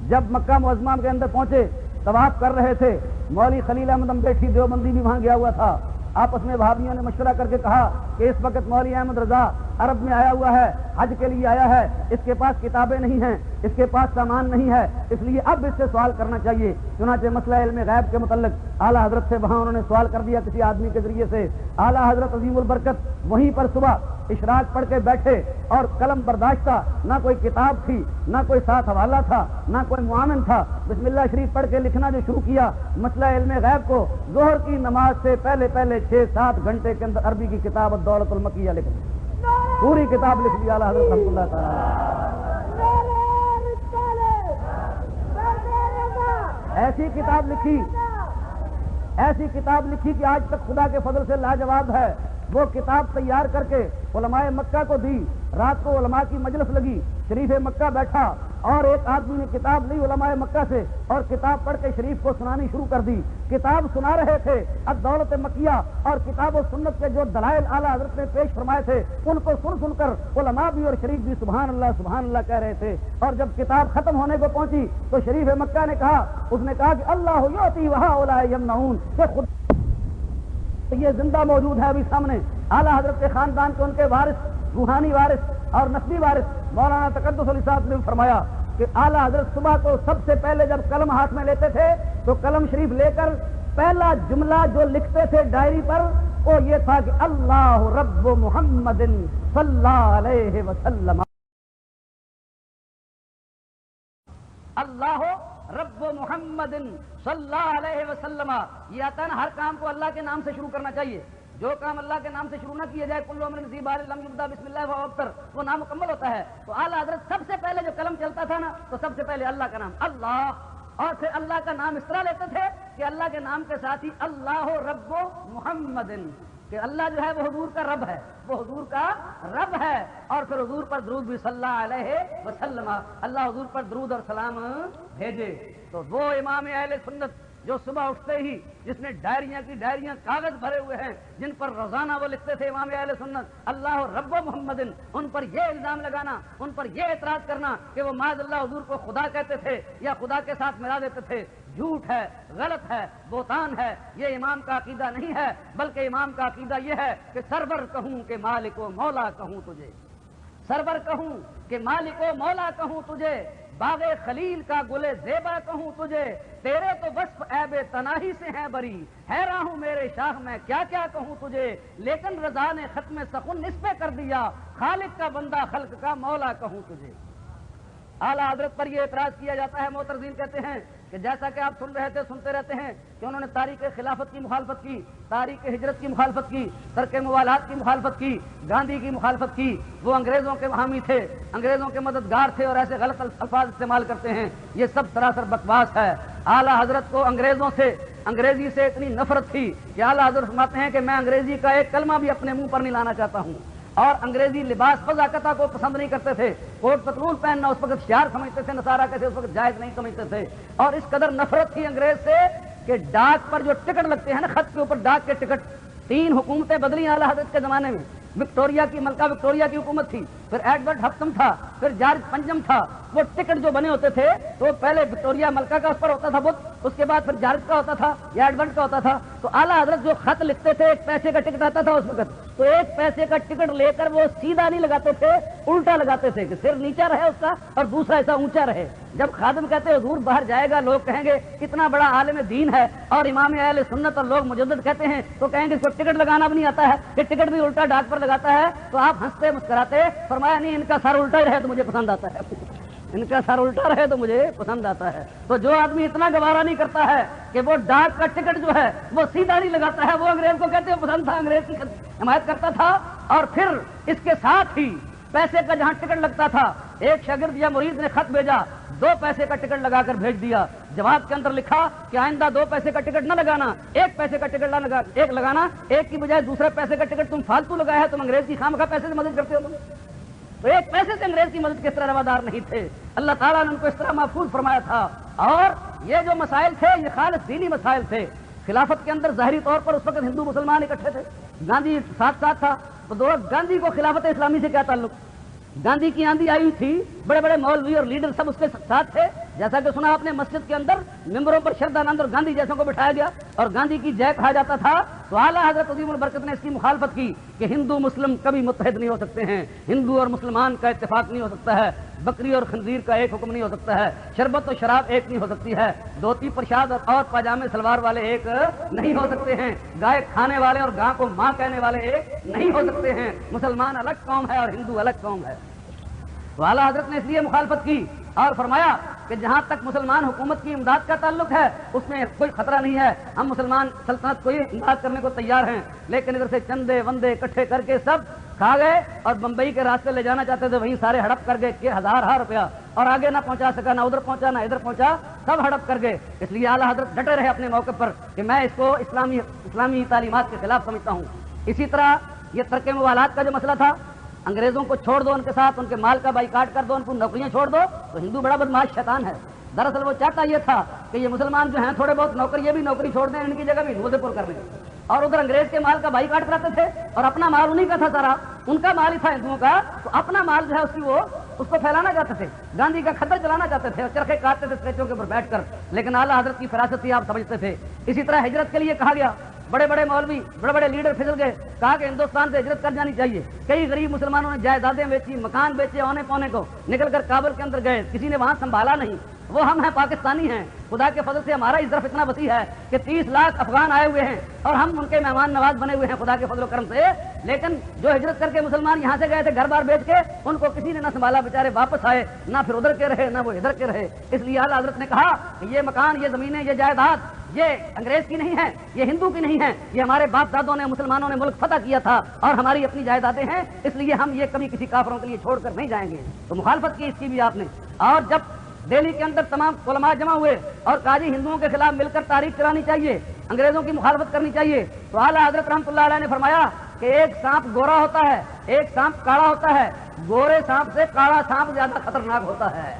جب مکہ معظمہ کے اندر پہنچے، طواف کر رہے تھے، مولوی خلیل احمد امبیٹھی دیوبندی بھی وہاں گیا ہوا تھا۔ آپس میں وہابیوں نے مشورہ کر کے کہا کہ اس وقت مولوی احمد رضا عرب میں آیا ہوا ہے، حج کے لیے آیا ہے، اس کے پاس کتابیں نہیں ہیں، اس کے پاس سامان نہیں ہے، اس لیے اب اس سے سوال کرنا چاہیے۔ چنانچہ مسئلہ علم غیب کے متعلق اعلیٰ حضرت سے وہاں انہوں نے سوال کر دیا کسی آدمی کے ذریعے سے۔ اعلیٰ حضرت عظیم البرکت وہیں پر صبح اشراق پڑھ کے بیٹھے اور قلم برداشت تھا، نہ کوئی کتاب تھی، نہ کوئی ساتھ حوالہ تھا، نہ کوئی معاون تھا، بسم اللہ شریف پڑھ کے لکھنا جو شروع کیا، مسئلہ علم غیب کو ظہر کی نماز سے پہلے 6-7 گھنٹے کے اندر عربی کی کتاب الدولۃ المکیہ لکھ دی، پوری کتاب لکھ دی اعلیٰ حضرت رحمۃ اللہ تعالیٰ۔ ایسی کتاب لکھی کہ آج تک خدا کے فضل سے لاجواب ہے۔ وہ کتاب تیار کر کے علماء مکہ کو دی، رات کو علماء کی مجلس لگی، شریف مکہ بیٹھا اور ایک آدمی نے کتاب لی علماء مکہ سے اور کتاب پڑھ کے شریف کو سنانی شروع کر دی۔ کتاب سنا رہے تھے الدولۃ مکیہ اور کتاب و سنت کے جو دلائل اعلیٰ حضرت نے پیش فرمائے تھے ان کو سن کر علماء بھی اور شریف بھی سبحان اللہ کہہ رہے تھے۔ اور جب کتاب ختم ہونے کو پہنچی تو شریف مکہ نے کہا کہ اللہ یعطی وہؤلاء یمنعون، کہ خود یہ زندہ موجود ہے ابھی سامنے۔ اعلیٰ حضرت کے خاندان کے ان کے وارث، روحانی وارث اور نسبی وارث مولانا تقدس علی صاحب نے فرمایا کہ اعلیٰ حضرت صبح کو سب سے پہلے جب قلم ہاتھ میں لیتے تھے تو قلم شریف لے کر پہلا جملہ جو لکھتے تھے ڈائری پر وہ یہ تھا کہ اللہ رب محمد صلی اللہ علیہ وسلم، اللہ رب محمد صلی اللہ علیہ وسلم۔ یہ آتا ہے نا، ہر کام کو اللہ کے نام سے شروع کرنا چاہیے۔ جو کام اللہ کے نام سے شروع نہ کیا جائے، کل امر ذی بال لم یبدا بسم اللہ فهو ابتر، وہ نامکمل ہوتا ہے۔ تو اعلیٰ حضرت سب سے پہلے جو قلم چلتا تھا نا تو سب سے پہلے اللہ کا نام اللہ، اور پھر اللہ کا نام اس طرح لیتے تھے کہ اللہ کے نام کے ساتھ ہی اللہ رب محمد، کہ اللہ جو ہے وہ حضور کا رب ہے، وہ حضور کا رب ہے، اور پھر حضور پر درود بھی صلی اللہ علیہ وسلم، اللہ حضور پر درود اور سلام بھیجے۔ تو وہ امام اہل سنت جو صبح اٹھتے ہی جس نے ڈائریاں کی ڈائریاں کاغذ بھرے ہوئے ہیں، جن پر روزانہ وہ لکھتے تھے امام اہل سنت اللہ رب محمد، ان پر یہ الزام لگانا، ان پر یہ اعتراض کرنا کہ وہ معاذ اللہ حضور کو خدا کہتے تھے یا خدا کے ساتھ ملا دیتے تھے، جھوٹ ہے، غلط ہے، بہتان ہے۔ یہ امام کا عقیدہ نہیں ہے، بلکہ امام کا عقیدہ یہ ہے کہ سرور کہوں کہ مالک و مولا کہوں تجھے، سرور کہوں کہ مالک و مولا کہوں تجھے، باغ خلیل کا گلے زیبا کہوں تجھے، تیرے تو وصف عیب تناہی سے ہیں بری، حیران ہوں میرے شاہ میں کیا کیا کہوں تجھے، لیکن رضا نے ختم سخن اس پہ کر دیا، خالق کا بندہ خلق کا مولا کہوں تجھے۔ اعلیٰ حضرت پر یہ اعتراض کیا جاتا ہے، معترضین کہتے ہیں کہ جیسا کہ آپ سن رہے تھے، سنتے رہتے ہیں کہ انہوں نے تاریخ خلافت کی مخالفت کی، تاریخ ہجرت کی مخالفت کی، ترک موالات کی مخالفت کی، گاندھی کی مخالفت کی، وہ انگریزوں کے حامی تھے، انگریزوں کے مددگار تھے اور ایسے غلط الفاظ استعمال کرتے ہیں، یہ سب سراسر بکواس ہے۔ اعلیٰ حضرت کو انگریزوں سے، انگریزی سے اتنی نفرت تھی کہ اعلیٰ حضرت فرماتے ہیں کہ میں انگریزی کا ایک کلمہ بھی اپنے منہ پر نہیں لانا چاہتا ہوں، اور انگریزی لباس فضاقتہ کو پسند نہیں کرتے تھے، کوٹ پتلون پہننا اس وقت شعار سمجھتے تھے، نصارہ کیسے اس وقت جائز نہیں سمجھتے تھے، اور اس قدر نفرت تھی انگریز سے کہ ڈاک پر جو ٹکٹ لگتے ہیں نا، خط کے اوپر ڈاک کے ٹکٹ، 3 حکومتیں بدلی اعلیٰ حضرت کے زمانے میں، وکٹوریا کی، ملکہ وکٹوریا کی حکومت تھی، پھر ایڈورڈ ہپتم تھا، پھر جارج پنجم تھا، وہ ٹکٹ جو بنے ہوتے تھے تو پہلے وکٹوریا ملکہ کا اس پر ہوتا تھا بت، اس کے بعد پھر جارج کا ہوتا تھا یا ایڈورڈ کا ہوتا تھا، تو اعلیٰ حضرت جو خط لکھتے تھے 1 پیسے کا ٹکٹ آتا تھا اس وقت، تو 1 پیسے کا ٹکٹ لے کر وہ سیدھا نہیں لگاتے تھے، الٹا لگاتے تھے کہ سر نیچا رہے اس کا اور دوسرا ایسا اونچا رہے۔ جب خادم کہتے حضور باہر جائے گا، لوگ کہیں گے کتنا بڑا عالم دین ہے، اور امام اہل سنت اور لوگ مجدد کہتے ہیں تو کہیں گے اس کو ٹکٹ لگانا بھی نہیں آتا ہے، کہ ٹکٹ بھی الٹا ڈاک پر لگاتا ہے، تو آپ ہنستے مسکراتے، فرمایا نہیں، ان کا سر الٹا ہی رہے تو مجھے پسند آتا ہے، ان کا سر الٹا رہے تو مجھے پسند آتا ہے۔ تو جو آدمی اتنا گوارا نہیں کرتا ہے کہ وہ ڈاک کا ٹکٹ جو ہے وہ سیدھا نہیں لگاتا ہے، وہ انگریز کو کہتے ہیں پسند تھا، انگریز کی حمایت کرتا تھا، اور پھر اس کے ساتھ ہی پیسے کا جہاں ٹکٹ لگتا تھا، ایک شاگرد یا مرید نے خط بھیجا، 2 پیسے کا ٹکٹ لگا کر بھیج دیا، جواب کے اندر لکھا کہ آئندہ 2 پیسے کا ٹکٹ نہ لگانا، 1 پیسے کا ٹکٹ ایک لگانا، ایک کی بجائے دوسرے پیسے کا ٹکٹ تم فالتو لگایا ہے، تم انگریز کی خواہ مخواہ پیسے سے مدد کرتے ہو تم، تو 1 پیسے سے انگریز کی مدد کس طرح روادار نہیں تھے، اللہ تعالیٰ نے ان کو اس طرح محفوظ فرمایا تھا۔ اور یہ جو مسائل تھے یہ خالص دینی مسائل تھے۔ خلافت کے اندر ظاہری طور پر اس وقت ہندو مسلمان اکٹھے تھے، گاندھی ساتھ تھا، تو گاندھی کو خلافت اسلامی سے کیا تعلق؟ گاندھی کی آندھی آئی تھی، بڑے بڑے مولوی اور لیڈر سب اس کے ساتھ تھے، جیسا کہ سنا آپ نے مسجد کے اندر ممبروں پر شردانند اور گاندھی جیسوں کو بٹھایا گیا اور گاندھی کی جے کہا جاتا تھا، تو اعلیٰ حضرت عظیم البرکت نے اس کی مخالفت کی کہ ہندو مسلم کبھی متحد نہیں ہو سکتے ہیں، ہندو اور مسلمان کا اتفاق نہیں ہو سکتا ہے، بکری اور خنزیر کا ایک حکم نہیں ہو سکتا ہے، شربت و شراب ایک نہیں ہو سکتی ہے، دھوتی پرشاد اور پاجامے سلوار والے ایک نہیں ہو سکتے ہیں، گائے کھانے والے اور گاں کو ماں کہنے والے ایک نہیں ہو سکتے ہیں، مسلمان الگ قوم ہے اور ہندو الگ قوم ہے۔ تو اعلیٰ حضرت نے اس لیے مخالفت کی اور فرمایا کہ جہاں تک مسلمان حکومت کی امداد کا تعلق ہے اس میں کوئی خطرہ نہیں ہے، ہم مسلمان سلطنت کو ہی امداد کرنے کو تیار ہیں، لیکن ادھر سے چندے وندے اکٹھے کر کے سب کھا گئے اور بمبئی کے راستے لے جانا چاہتے تھے، وہیں سارے ہڑپ کر گئے کہ ہزار روپیہ، اور آگے نہ پہنچا سکا، نہ ادھر پہنچا نہ ادھر پہنچا، سب ہڑپ کر گئے۔ اس لیے اعلیٰ حضرت ڈٹے رہے اپنے موقع پر کہ میں اس کو اسلامی تعلیمات کے خلاف سمجھتا ہوں۔ اسی طرح یہ ترک موالات کا جو مسئلہ تھا، انگریزوں کو چھوڑ دو، ان کے ساتھ ان کے مال کا بائیکاٹ کر دو، ان کو نوکریاں چھوڑ دو، تو ہندو بڑا بدماش شیطان ہے۔ دراصل وہ چاہتا یہ تھا کہ یہ مسلمان جو ہیں تھوڑے بہت نوکری، یہ بھی نوکری چھوڑ دیں، ان کی جگہ بھی ہندوؤں پر کر لیں، اور ادھر انگریز کے مال کا بائیکاٹ کراتے تھے اور اپنا مال انہیں کا تھا، سارا ان کا مال ہی تھا ہندوؤں کا، تو اپنا مال جو ہے اس کو پھیلانا چاہتے تھے، گاندھی کا خطر چلانا چاہتے تھے اور چرخے کاٹتے تھے اسٹیچوں کے اوپر بیٹھ کر، لیکن اعلیٰ حضرت کی فراست تھی، آپ سمجھتے تھے۔ اسی طرح ہجرت کے لیے کہا گیا، بڑے بڑے مولوی بڑے بڑے لیڈر پھسل گئے، کہا کہ ہندوستان سے ہجرت کر جانی چاہیے۔ کئی غریب مسلمانوں نے جائیدادیں بیچی، مکان بیچے، اونے پونے کو نکل کر کابل کے اندر گئے، کسی نے وہاں سنبھالا نہیں۔ وہ ہم ہیں، پاکستانی ہیں، خدا کے فضل سے ہمارا اس طرف اتنا وسیع ہے کہ 30 لاکھ افغان آئے ہوئے ہیں اور ہم ان کے مہمان نواز بنے ہوئے ہیں خدا کے فضل و کرم سے، لیکن جو ہجرت کر کے مسلمان یہاں سے گئے تھے گھر بار بیچ کے، ان کو کسی نے نہ سنبھالا، بیچارے واپس آئے، نہ پھر ادھر کے رہے نہ وہ ادھر کے رہے۔ اس لیے اعلیٰ حضرت نے کہا کہ یہ مکان، یہ زمینیں، یہ جائیداد یہ انگریز کی نہیں ہے، یہ ہندو کی نہیں ہے، یہ ہمارے باپ دادوں نے مسلمانوں نے ملک فتح کیا تھا اور ہماری اپنی جائیدادیں ہیں، اس لیے ہم یہ کبھی کسی کافروں کے لیے چھوڑ کر نہیں جائیں گے۔ تو مخالفت کی اس کی بھی آپ نے۔ اور جب دہلی کے اندر تمام علماء جمع ہوئے اور کہا جی ہندوؤں کے خلاف مل کر تاریخ چلانی چاہیے، انگریزوں کی مخالفت کرنی چاہیے، تو اعلیٰ حضرت رحمۃ اللہ علیہ نے فرمایا کہ ایک سانپ گورا ہوتا ہے، ایک سانپ کاڑا ہوتا ہے، گورے سانپ سے کاڑا سانپ زیادہ خطرناک ہوتا ہے،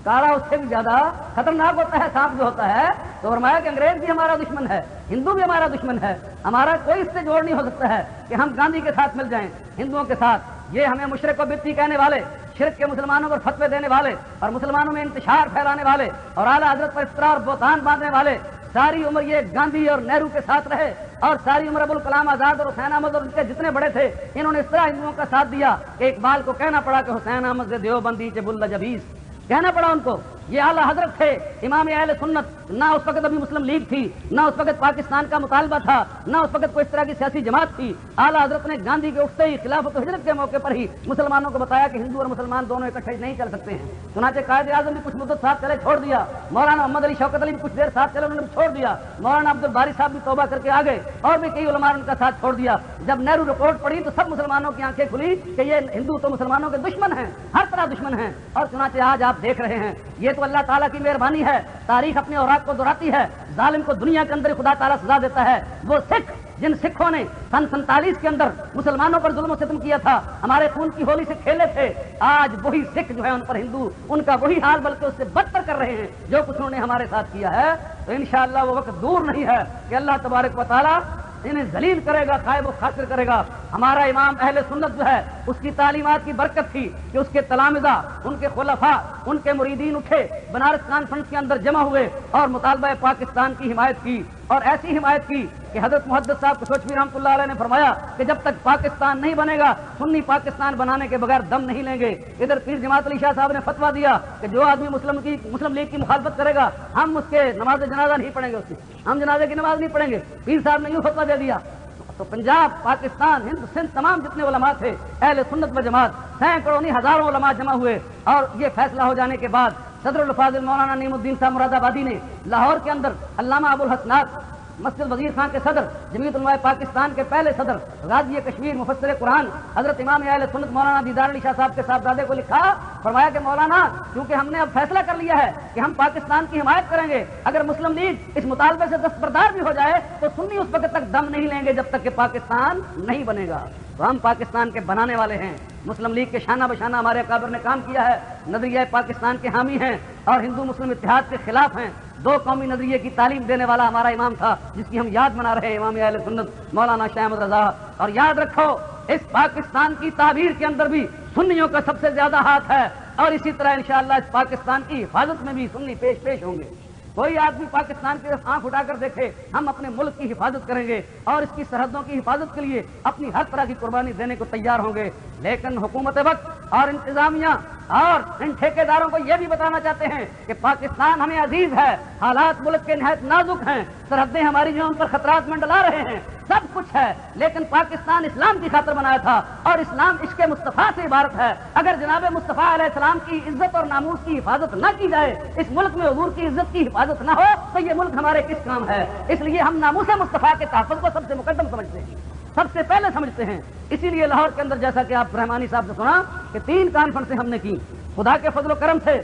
کاڑا اس سے بھی زیادہ خطرناک ہوتا ہے سانپ جو ہوتا ہے۔ تو فرمایا کہ انگریز بھی ہمارا دشمن ہے، ہندو بھی ہمارا دشمن ہے، ہمارا کوئی اس سے جوڑ نہیں ہو سکتا ہے کہ ہم گاندھی کے ساتھ مل جائیں، ہندوؤں کے ساتھ۔ یہ ہمیں مشرک و بدعتی کہنے والے، شرک کے مسلمانوں پر فتوے دینے والے اور مسلمانوں میں انتشار پھیلانے والے اور اعلیٰ حضرت پر افتراء اور بہتان باندھنے والے، ساری عمر یہ گاندھی اور نہرو کے ساتھ رہے اور ساری عمر ابوالکلام آزاد اور حسین احمد اور ان کے جتنے بڑے تھے، انہوں نے اس طرح ہندوؤں کا ساتھ دیا کہ اقبال کو کہنا پڑا کہ حسین احمد سے دیوبندی چ بل جبیس، کہنا پڑا ان کو۔ یہ اعلیٰ حضرت تھے، امام اہل سنت، نہ اس وقت ابھی مسلم لیگ تھی، نہ اس وقت پاکستان کا مطالبہ تھا، نہ اس وقت کوئی اس طرح کی سیاسی جماعت تھی۔ اعلیٰ حضرت نے گاندھی کے اٹھتے ہی خلافت و ہجرت کے موقع پر ہی مسلمانوں کو بتایا کہ ہندو اور مسلمان دونوں اکٹھے نہیں چل سکتے ہیں۔ چنانچہ قائد اعظم بھی کچھ مدت ساتھ چلے، چھوڑ دیا، مولانا محمد علی شوکت علی بھی کچھ دیر ساتھ چلے، انہوں نے چھوڑ دیا، مولانا عبد الباری صاحب بھی توبہ کر کے آ گئے، اور بھی کئی علماء نے ان کا ساتھ چھوڑ دیا۔ جب نہرو رپورٹ پڑھی تو سب مسلمانوں کی آنکھیں کھلی کہ یہ ہندو تو مسلمانوں کے دشمن ہیں، ہر طرح دشمن ہیں، اور چنانچہ آج آپ دیکھ رہے ہیں یہ تو اللہ تعالیٰ کی مہربانی ہے، تاریخ اپنے اوراق کو دہراتی ہے، ظالم کو دنیا کے اندر خدا تعالیٰ سزا دیتا ہے۔ وہ سکھ جن سکھوں نے سن 47 کے اندر مسلمانوں پر ظلم و ستم کیا تھا، ہمارے خون کی ہولی سے کھیلے تھے، آج وہی سکھ جو ہے ان پر ہندو ان کا وہی حال بلکہ اس سے بدتر کر رہے ہیں جو کچھ انہوں نے ہمارے ساتھ کیا ہے۔ تو انشاءاللہ وہ وقت دور نہیں ہے کہ اللہ تبارک و تعالیٰ انہیں ذلیل کرے گا، خائب و خاسر کرے گا۔ ہمارا امام اہل سنت جو ہے اس کی تعلیمات کی برکت تھی کہ اس کے تلامذہ، ان کے خلفاء، ان کے مریدین اٹھے، بنارس کانفرنس کے اندر جمع ہوئے اور مطالبہ پاکستان کی حمایت کی، اور ایسی حمایت کی کہ حضرت محدث صاحب کشوچوی رحمۃ اللہ علیہ نے فرمایا کہ جب تک پاکستان نہیں بنے گا سنی پاکستان بنانے کے بغیر دم نہیں لیں گے۔ ادھر پیر جماعت علی شاہ صاحب نے فتویٰ دیا کہ جو آدمی مسلم لیگ کی مخالفت کرے گا ہم اس کے نماز جنازہ نہیں پڑھیں گے، اس کی ہم جنازے کی نماز نہیں پڑھیں گے، پیر صاحب نے یوں فتویٰ دے دیا۔ تو پنجاب، پاکستان، ہند، سندھ تمام جتنے علماء تھے اہل سنت و جماعت، سینکڑوں نہیں ہزاروں علماء جمع ہوئے، اور یہ فیصلہ ہو جانے کے بعد صدر الفاضل مولانا نعیم الدین صاحب مراد آبادی نے لاہور کے اندر علامہ ابو الحسنات مسجد وزیر خان کے صدر، جمعیت علماء پاکستان کے پہلے صدر، غازی کشمیر، مفسر قرآن حضرت امام اہل سنت مولانا دیدار علی شاہ صاحب کے صاحبزادے کو لکھا، فرمایا کہ مولانا کیونکہ ہم نے اب فیصلہ کر لیا ہے کہ ہم پاکستان کی حمایت کریں گے، اگر مسلم لیگ اس مطالبے سے دستبردار بھی ہو جائے تو سنی اس وقت تک دم نہیں لیں گے جب تک کہ پاکستان نہیں بنے گا۔ تو ہم پاکستان کے بنانے والے ہیں، مسلم لیگ کے شانہ بشانہ ہمارے اکابر نے کام کیا ہے، نظریہ پاکستان کے حامی ہیں اور ہندو مسلم اتحاد کے خلاف ہیں۔ دو قومی نظریے کی تعلیم دینے والا ہمارا امام تھا جس کی ہم یاد منا رہے ہیں، امام اہل سنت مولانا شاہ احمد رضا۔ اور یاد رکھو اس پاکستان کی تعبیر کے اندر بھی سنیوں کا سب سے زیادہ ہاتھ ہے، اور اسی طرح انشاءاللہ اس پاکستان کی حفاظت میں بھی سنی پیش ہوں گے۔ کوئی آدمی پاکستان کی طرف آنکھ اٹھا کر دیکھے، ہم اپنے ملک کی حفاظت کریں گے اور اس کی سرحدوں کی حفاظت کے لیے اپنی ہر طرح کی قربانی دینے کو تیار ہوں گے، لیکن حکومت وقت اور انتظامیہ اور ان ٹھیکیداروں کو یہ بھی بتانا چاہتے ہیں کہ پاکستان ہمیں عزیز ہے، حالات ملک کے نہایت نازک ہیں، سرحدیں ہماری جو ان پر خطرات منڈلا رہے ہیں، سب کچھ ہے، لیکن پاکستان اسلام کی خاطر بنایا تھا اور اسلام عشق مصطفیٰ سے عبارت ہے۔ اگر جناب مصطفیٰ علیہ السلام کی عزت اور ناموس کی حفاظت نہ کی جائے، اس ملک میں حضور کی عزت کی حفاظت نہ ہو تو یہ ملک ہمارے کس کام ہے؟ اس لیے ہم ناموس مصطفیٰ کے تحفظ کو سب سے مقدم سمجھتے ہیں، سب سے پہلے سمجھتے ہیں۔ اسی لیے لاہور کے اندر جیسا کہ آپ رحمانی صاحب سے سنا کہ 3 کانفرنسیں ہم نے کی، خدا کے فضل و کرم سے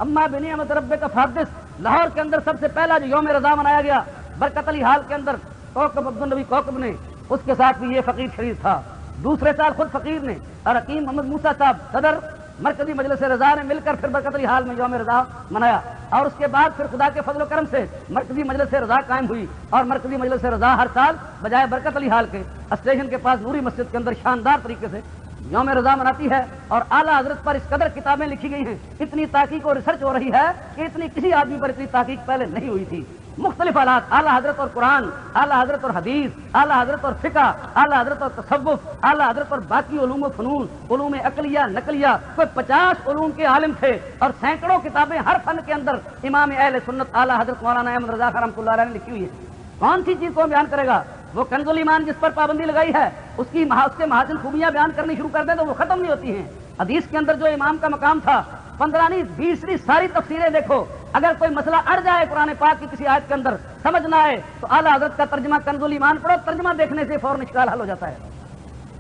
اما بنعمت ربک فحدث لاہور کے اندر سب سے پہلا جو یوم رضا منایا گیا برکت علی ہال کے اندر، کوکب عبدالنبی کوکب نے، اس کے ساتھ بھی یہ فقیر شریف تھا، دوسرے سال خود فقیر نے اور حکیم محمد موسیٰ صاحب صدر مرکزی مجلس رضا نے مل کر پھر برکت علی ہال میں یوم رضا منایا، اور اس کے بعد پھر خدا کے فضل و کرم سے مرکزی مجلس رضا قائم ہوئی اور مرکزی مجلس رضا ہر سال بجائے برکت علی ہال کے اسٹیشن کے پاس نوری مسجد کے اندر شاندار طریقے سے یوم رضا مناتی ہے، اور اعلیٰ حضرت پر اس قدر کتابیں لکھی گئی ہیں، اتنی تحقیق اور ریسرچ ہو رہی ہے کہ اتنی کسی آدمی پر اتنی تحقیق پہلے نہیں ہوئی تھی۔ مختلف حالات، اعلیٰ حضرت اور قرآن، اعلیٰ حضرت اور حدیث، اعلیٰ حضرت اور فقہ، اعلیٰ حضرت اور تصوف، اعلیٰ حضرت اور باقی علوم و فنون، علوم عقلیہ نقلیہ، کوئی 50 علوم کے عالم تھے اور سینکڑوں کتابیں ہر فن کے اندر امام اہل سنت اعلیٰ حضرت مولانا احمد رضا خان رحمۃ اللہ علیہ نے لکھی ہوئی ہے۔ کون سی چیز کو بیان کرے گا؟ وہ کنز الایمان جس پر پابندی لگائی ہے اس کے محاسن خوبیاں بیان کرنی شروع کر دیں تو وہ ختم نہیں ہوتی ہیں۔ حدیث کے اندر جو امام کا مقام تھا، 15ویں 20ویں ساری تفسیریں دیکھو، اگر کوئی مسئلہ اڑ جائے قرآن پاک کی کسی آیت کے اندر سمجھ نہ آئے تو اعلیٰ حضرت کا ترجمہ کنز الایمان پڑھو، ترجمہ دیکھنے سے فوراً اشکال حل ہو جاتا ہے۔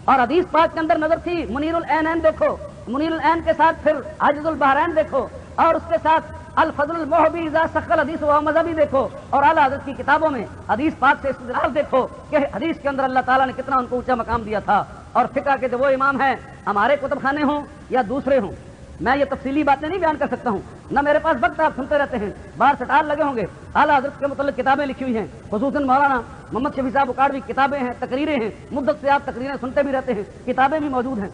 اور حدیث پاک کے اندر نظر تھی منیر العینین دیکھو، منیر العین کے ساتھ پھر عاجز البحرین دیکھو، اور اس کے ساتھ الفضل المحبی اذا سقل حدیث و مذہبی دیکھو، اور اعلیٰ حضرت کی کتابوں میں حدیث پاک سے استدلال دیکھو کہ حدیث کے اندر اللہ تعالیٰ نے کتنا ان کو اونچا مقام دیا تھا۔ اور فقہ کے جو وہ امام ہیں، ہمارے کتب خانے ہوں یا دوسرے ہوں، میں یہ تفصیلی باتیں نہیں بیان کر سکتا ہوں، نہ میرے پاس وقت، آپ سنتے رہتے ہیں، باہر سٹال لگے ہوں گے، اعلیٰ حضرت کے متعلق کتابیں لکھی ہوئی ہیں، خصوصاً مولانا محمد شفیع صاحب اکاڑوی کتابیں ہیں، تقریریں ہیں، مدت سے آپ تقریریں سنتے بھی رہتے ہیں، کتابیں بھی موجود ہیں،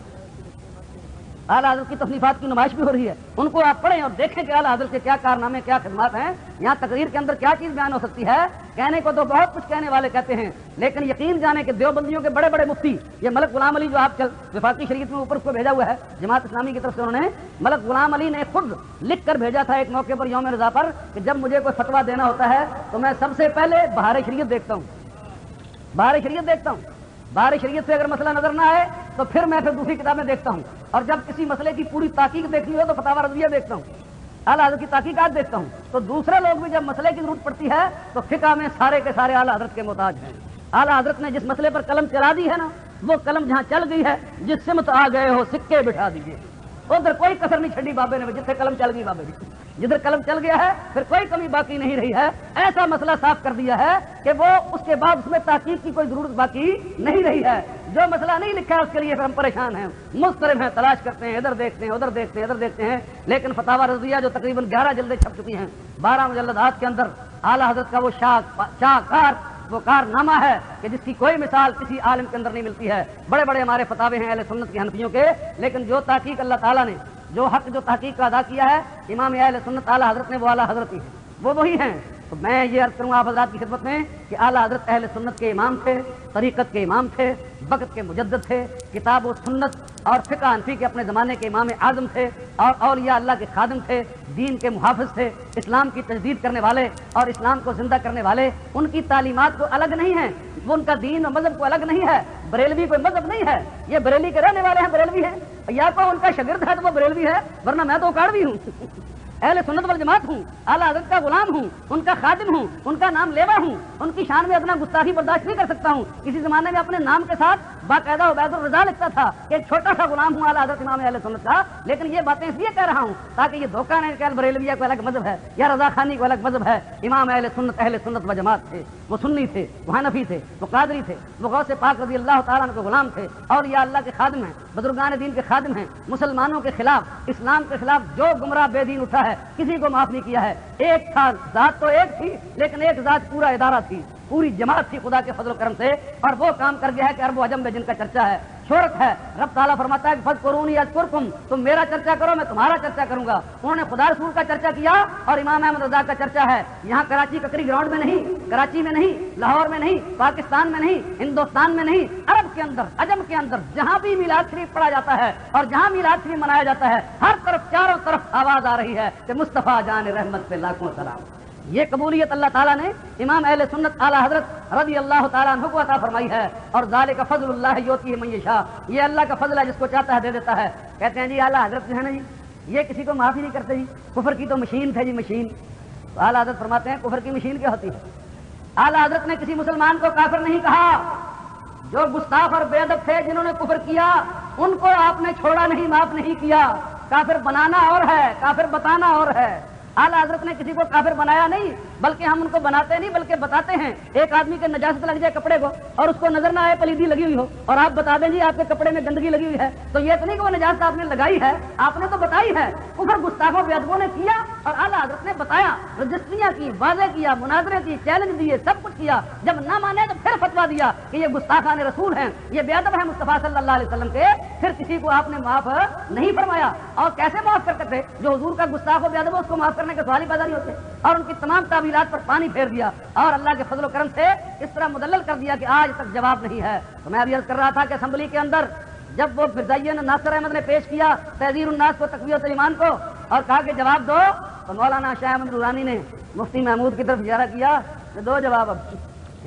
اعلیٰ حضرت کی تصنیفات کی نمائش بھی ہو رہی ہے، ان کو آپ پڑھیں اور دیکھیں کہ اعلیٰ حضرت کے کیا کارنامے، کیا خدمات ہیں۔ یہاں تقریر کے اندر کیا چیز بیان ہو سکتی ہے؟ کہنے کو تو بہت کچھ کہنے والے کہتے ہیں، لیکن یقین جانے کہ دیوبندیوں کے بڑے بڑے مفتی، یہ ملک غلام علی جو آپ وفاقی شریعت میں اوپر کو بھیجا ہوا ہے جماعت اسلامی کی طرف سے، انہوں نے ملک غلام علی نے خود لکھ کر بھیجا تھا ایک موقع پر یوم رضا پر کہ جب مجھے کوئی فتویٰ دینا ہوتا ہے تو میں سب سے پہلے بہار شریعت دیکھتا ہوں، بہار شریعت دیکھتا ہوں، بہار شریعت سے اگر مسئلہ نظر نہ آئے تو پھر میں دوسری کتابیں دیکھتا ہوں، اور جب کسی مسئلے کی پوری تحقیق دیکھنی ہو تو فتاوی رضویہ دیکھتا ہوں، اعلیٰ حضرت کی تحقیقات دیکھتا ہوں۔ تو دوسرے لوگ بھی جب مسئلے کی ضرورت پڑتی ہے تو فقہ میں سارے کے سارے اعلیٰ حضرت کے محتاج ہیں۔ اعلیٰ حضرت نے جس مسئلے پر قلم چلا دی ہے نا، وہ قلم جہاں چل گئی ہے، جس سمت آ گئے ہو سکے بٹھا دیجیے، ادھر کوئی کسر نہیں چھڑی بابے نے، جتنے قلم چل گئی بابے کی، جدھر قلم چل گیا ہے پھر کوئی کمی باقی نہیں رہی ہے۔ ایسا مسئلہ صاف کر دیا ہے کہ وہ اس کے بعد اس میں تحقیق کی کوئی ضرورت باقی نہیں رہی ہے۔ جو مسئلہ نہیں لکھا ہے اس کے لیے پھر ہم پریشان ہیں، مضطرب ہیں، تلاش کرتے ہیں، ادھر دیکھتے ہیں، ادھر دیکھتے ہیں، ادھر دیکھتے ہیں، لیکن فتاوی رضویہ جو تقریباً 11 جلدیں چھپ چکی ہیں، 12 مجلدات کے اندر اعلیٰ حضرت کا وہ شاہکار وہ کارنامہ ہے کہ جس کی کوئی مثال کسی عالم کے اندر نہیں ملتی ہے۔ بڑے بڑے ہمارے فتاوے ہیں اہل سنت کے حنفیوں کے، لیکن جو تحقیق اللہ تعالیٰ نے جو حق جو تحقیق کا ادا کیا ہے امام اہل سنت اعلیٰ حضرت نے، وہ اعلیٰ حضرت ہی ہیں، وہ وہی ہیں۔ تو میں یہ عرض کروں آپ حضرات کی خدمت میں کہ اعلیٰ حضرت اہل سنت کے امام تھے، طریقت کے امام تھے، وقت کے مجدد تھے، کتاب و سنت اور فقہ حنفی کے اپنے زمانے کے امام اعظم تھے، اور اولیاء اللہ کے خادم تھے، دین کے محافظ تھے، اسلام کی تجدید کرنے والے اور اسلام کو زندہ کرنے والے۔ ان کی تعلیمات کو الگ نہیں ہیں، وہ ان کا دین اور مذہب کو الگ نہیں ہے۔ بریلوی کوئی مذہب نہیں ہے، یہ بریلی کے رہنے والے ہیں، بریلوی ہیں، یا کوئی ان کا شاگرد ہے تو وہ بریلوی ہے، ورنہ میں تو اکاڑوی ہوں، اہل سنت والجماعت ہوں، اعلیٰ حضرت کا غلام ہوں، ان کا خادم ہوں، ان کا نام لیوا ہوں، ان کی شان میں اپنا گستاخی برداشت نہیں کر سکتا ہوں۔ کسی زمانے میں اپنے نام کے ساتھ باقاعدہ عبید الرضا لکھتا تھا کہ ایک چھوٹا سا غلام ہوں اعلیٰ حضرت امام اہل سنت کا، لیکن یہ باتیں اس لیے کہہ رہا ہوں تاکہ یہ دھوکہ نہیں کہ بریلویہ کو الگ مذہب ہے یا رضا خانی کو الگ مذہب ہے۔ امام اہل سنت و جماعت تھے، وہ سنی تھے، وہ حنفی تھے، وہ قادری تھے، وہ غوث پاک رضی اللہ تعالیٰ عنہ کے غلام تھے، اور یہ اللہ کے خادم ہیں، بزرگان دین کے خادم ہیں۔ مسلمانوں کے خلاف، اسلام کے خلاف جو گمراہ بے دین اٹھا ہے کسی کو معاف نہیں کیا ہے۔ ایک تھا، ذات تو ایک تھی، لیکن ایک ذات پورا ادارہ تھی، پوری جماعت تھی خدا کے فضل و کرم سے، اور وہ کام کر گیا ہے کہ عرب و عجم میں جن کا چرچا ہے۔ شہرت ہے. رب تعالیٰ فرماتا ہے کہ فذکرونی اذکرکم، تم میرا چرچا کرو میں تمہارا چرچا کروں گا. انہوں نے خدا رسول کا چرچا کیا اور امام احمد رضا کا چرچا ہے. یہاں کراچی ککری گراؤنڈ میں نہیں، کراچی میں نہیں، لاہور میں نہیں، پاکستان میں نہیں، ہندوستان میں نہیں، عرب کے اندر، عجم کے اندر جہاں بھی میلاد شریف پڑھا جاتا ہے اور جہاں میلاد شریف منایا جاتا ہے، ہر طرف چاروں طرف آواز آ رہی ہے کہ مصطفیٰ جان رحمت پہ لاکھوں سلام. یہ قبولیت اللہ تعالیٰ نے امام اہل سنت اعلیٰ حضرت رضی اللہ تعالیٰ عنہ کو عطا فرمائی ہے. اور ذالک فضل اللہ یؤتیہ من یشاء، یہ اللہ کا فضل ہے، جس کو چاہتا ہے دے دیتا ہے. کہتے ہیں جی اعلیٰ حضرت جو ہے نا جی یہ کسی کو معاف ہی نہیں کرتے جی، کفر کی تو مشین تھے جی مشین. تو اعلیٰ حضرت فرماتے ہیں کفر کی مشین کیا ہوتی ہے؟ اعلیٰ حضرت نے کسی مسلمان کو کافر نہیں کہا. جو گستاخ اور بے ادب تھے جنہوں نے کفر کیا ان کو آپ نے چھوڑا نہیں، معاف نہیں کیا. کافر بنانا اور ہے، کافر بتانا اور ہے. اعلیٰ حضرت نے کسی کو کافر بنایا نہیں، بلکہ ہم ان کو بناتے نہیں بلکہ بتاتے ہیں. ایک آدمی کے نجاست لگ جائے کپڑے کو اور اس کو نظر نہ آئے پلیدی لگی ہوئی ہو اور آپ بتا دیں جی آپ کے کپڑے میں گندگی لگی ہوئی ہے، تو یہ تو نہیں کہ وہ نجاست آپ نے لگائی ہے، آپ نے تو بتائی ہے. کفر گستاخوں بے ادبوں نے کیا اور اعلیٰ حضرت نے بتایا، رجسٹریاں کی، واضح کیا، مناظرے کی، چیلنج دیے، سب کچھ کیا. جب نہ مانے تو پھر فتویٰ دیا کہ یہ گستاخان رسول ہیں، یہ بے ادب ہیں مصطفیٰ صلی اللہ علیہ وسلم کے. پھر کسی کو آپ نے معاف نہیں فرمایا. اور کیسے معاف کرتے تھے؟ جو حضور کا گستاخ و بے ادب اس کو معاف کرنے کے سوال ہی پیدا نہیں ہوتے. اور ان کی تمام تعویلات پر پانی پھیر دیا اور اللہ کے فضل و کرم سے اس طرح مدلل کر دیا کہ آج تک جواب نہیں ہے. تو میں ابھی عرض کر رہا تھا کہ اسمبلی کے اندر جب وہ فضائیہ ناصر احمد نے پیش کیا تحذیر الناس کو تقویت ایمان کو اور کہا کہ جواب دو، تو مولانا شاہ احمد نورانی نے مفتی محمود کی طرف اشارہ کیا کہ دو جواب. اب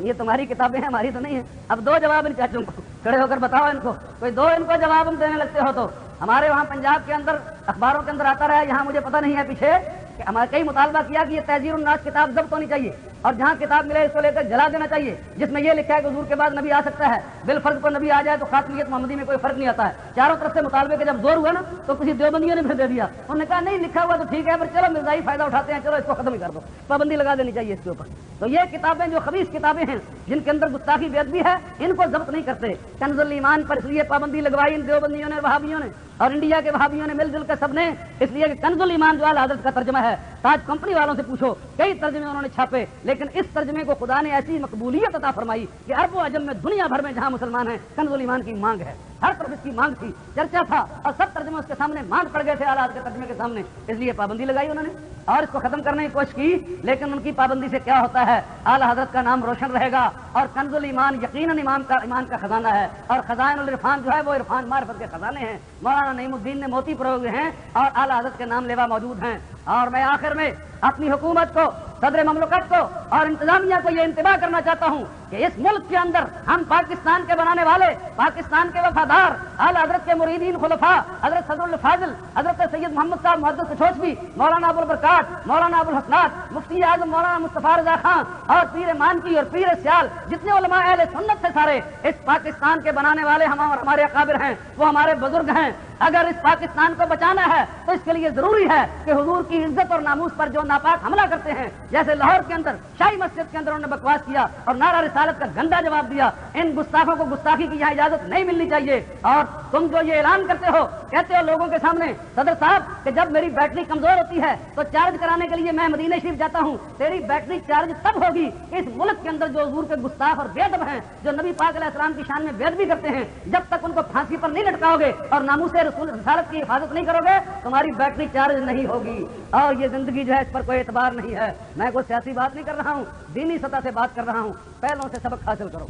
یہ تمہاری کتابیں ہیں، ہماری تو نہیں ہیں. اب دو جواب ان چاچوں کو کھڑے ہو کر بتاؤ ان کو، کوئی دو ان کو جواب ہم دینے لگتے ہو. تو ہمارے وہاں پنجاب کے اندر اخباروں کے اندر آتا رہا، یہاں مجھے پتہ نہیں ہے پیچھے کہ ہمارے کئی مطالبہ کیا کہ یہ تحذیر الناس کتاب ضبط ہونی چاہیے اور جہاں کتاب ملے اس کو لے کر جلا دینا چاہیے، جس میں یہ لکھا ہے کہ حضور کے بعد نبی آ سکتا ہے، بالفرض کو نبی آ جائے تو خاتمیت محمدی میں کوئی فرق نہیں آتا ہے. چاروں طرف سے مطالبے کے جب زور ہوا نا تو کسی دیوبندیوں نے پھر دے دیا. انہوں نے کہا نہیں لکھا ہوا تو ٹھیک ہے، پر چلو مرزائی فائدہ اٹھاتے ہیں، چلو اس کو ختم ہی کر دو، پابندی لگا دینی چاہیے اس کے اوپر. تو یہ کتابیں جو خبیث کتابیں ہیں جن کے اندر گستاخی بے ادبی ہے ان کو ضبط نہیں کرتے. کنز الایمان پر اس لیے پابندی لگوائی ان دیوبندیوں نے، وہابیوں نے اور انڈیا کے وہابیوں نے مل جل کر سب نے، اس لیے کہ کنز الایمان جو اعلیٰ حضرت کا ترجمہ ہے، تاج کمپنی والوں سے پوچھو کئی ترجمے انہوں نے چھاپے، لیکن اس ترجمے کو خدا نے ایسی مقبولیت عطا فرمائی کہ عرب و عجم میں دنیا بھر میں جہاں مسلمان ہیں کنز الایمان کی مانگ ہے. ہر طرف اس کی مانگ تھی، چرچا تھا اور سب ترجمے اس کے سامنے مانگ پڑ گئے تھے اعلیٰ حضرت کے ترجمے کے سامنے. اس لیے پابندی لگائی انہوں نے اور اس کو ختم کرنے کی کوشش کی، لیکن ان کی پابندی سے کیا ہوتا ہے؟ اعلیٰ حضرت کا نام روشن رہے گا. اور کنز الایمان یقیناً ایمان کا خزانہ ہے اور خزائن العرفان جو ہے وہ عرفان معرفت کے خزانے ہیں. مولانا نعیم الدین نے موتی پروئے ہیں اور اعلیٰ حضرت کے نام لیوا موجود ہیں. اور میں آخر میں اپنی حکومت کو، صدر مملکت کو اور انتظامیہ کو یہ انتباہ کرنا چاہتا ہوں کہ اس ملک کے اندر ہم پاکستان کے بنانے والے، پاکستان کے وفادار، اعلیٰ حضرت کے مریدین خلفاء، حضرت صدر الفاضل حضرت سید محمد صاحب محدث کچھوچوی، مولانا ابو البرکات، مولانا ابو الحسنات، مفتی اعظم مولانا مصطفیٰ رضا خان اور پیر مانکی اور پیر سیال، جتنے علماء اہل سنت سے سارے اس پاکستان کے بنانے والے ہم اور ہمارے اکابر ہیں، وہ ہمارے بزرگ ہیں. اگر اس پاکستان کو بچانا ہے تو اس کے لیے ضروری ہے کہ حضور کی عزت اور ناموس پر جو ناپاک حملہ کرتے ہیں، جیسے لاہور کے اندر شاہی مسجد کے اندر انہوں نے بکواس کیا اور نعرہ رسالت کا گندا جواب دیا، ان گستاخوں کو گستاخی کی یہاں اجازت نہیں ملنی چاہیے. اور تم جو یہ اعلان کرتے ہو، کہتے ہو لوگوں کے سامنے صدر صاحب کہ جب میری بیٹری کمزور ہوتی ہے تو چارج کرانے کے لیے میں مدینہ شریف جاتا ہوں، تیری بیٹری چارج تب ہوگی اس ملک کے اندر جو حضور کے گستاخ اور بے ادب ہیں، جو نبی پاک علیہ السلام کی شان میں بے ادبی کرتے ہیں، جب تک ان کو پھانسی پر نہیں لٹکاؤ گے اور ناموس رسالت کی حفاظت نہیں کرو گے تمہاری بیٹری چارج نہیں ہوگی. اور یہ زندگی جو ہے اس پر کوئی اعتبار نہیں ہے. میں کوئی سیاسی بات نہیں کر رہا ہوں، دینی سطح سے بات کر رہا ہوں. پہلوں سے سبق حاصل کرو،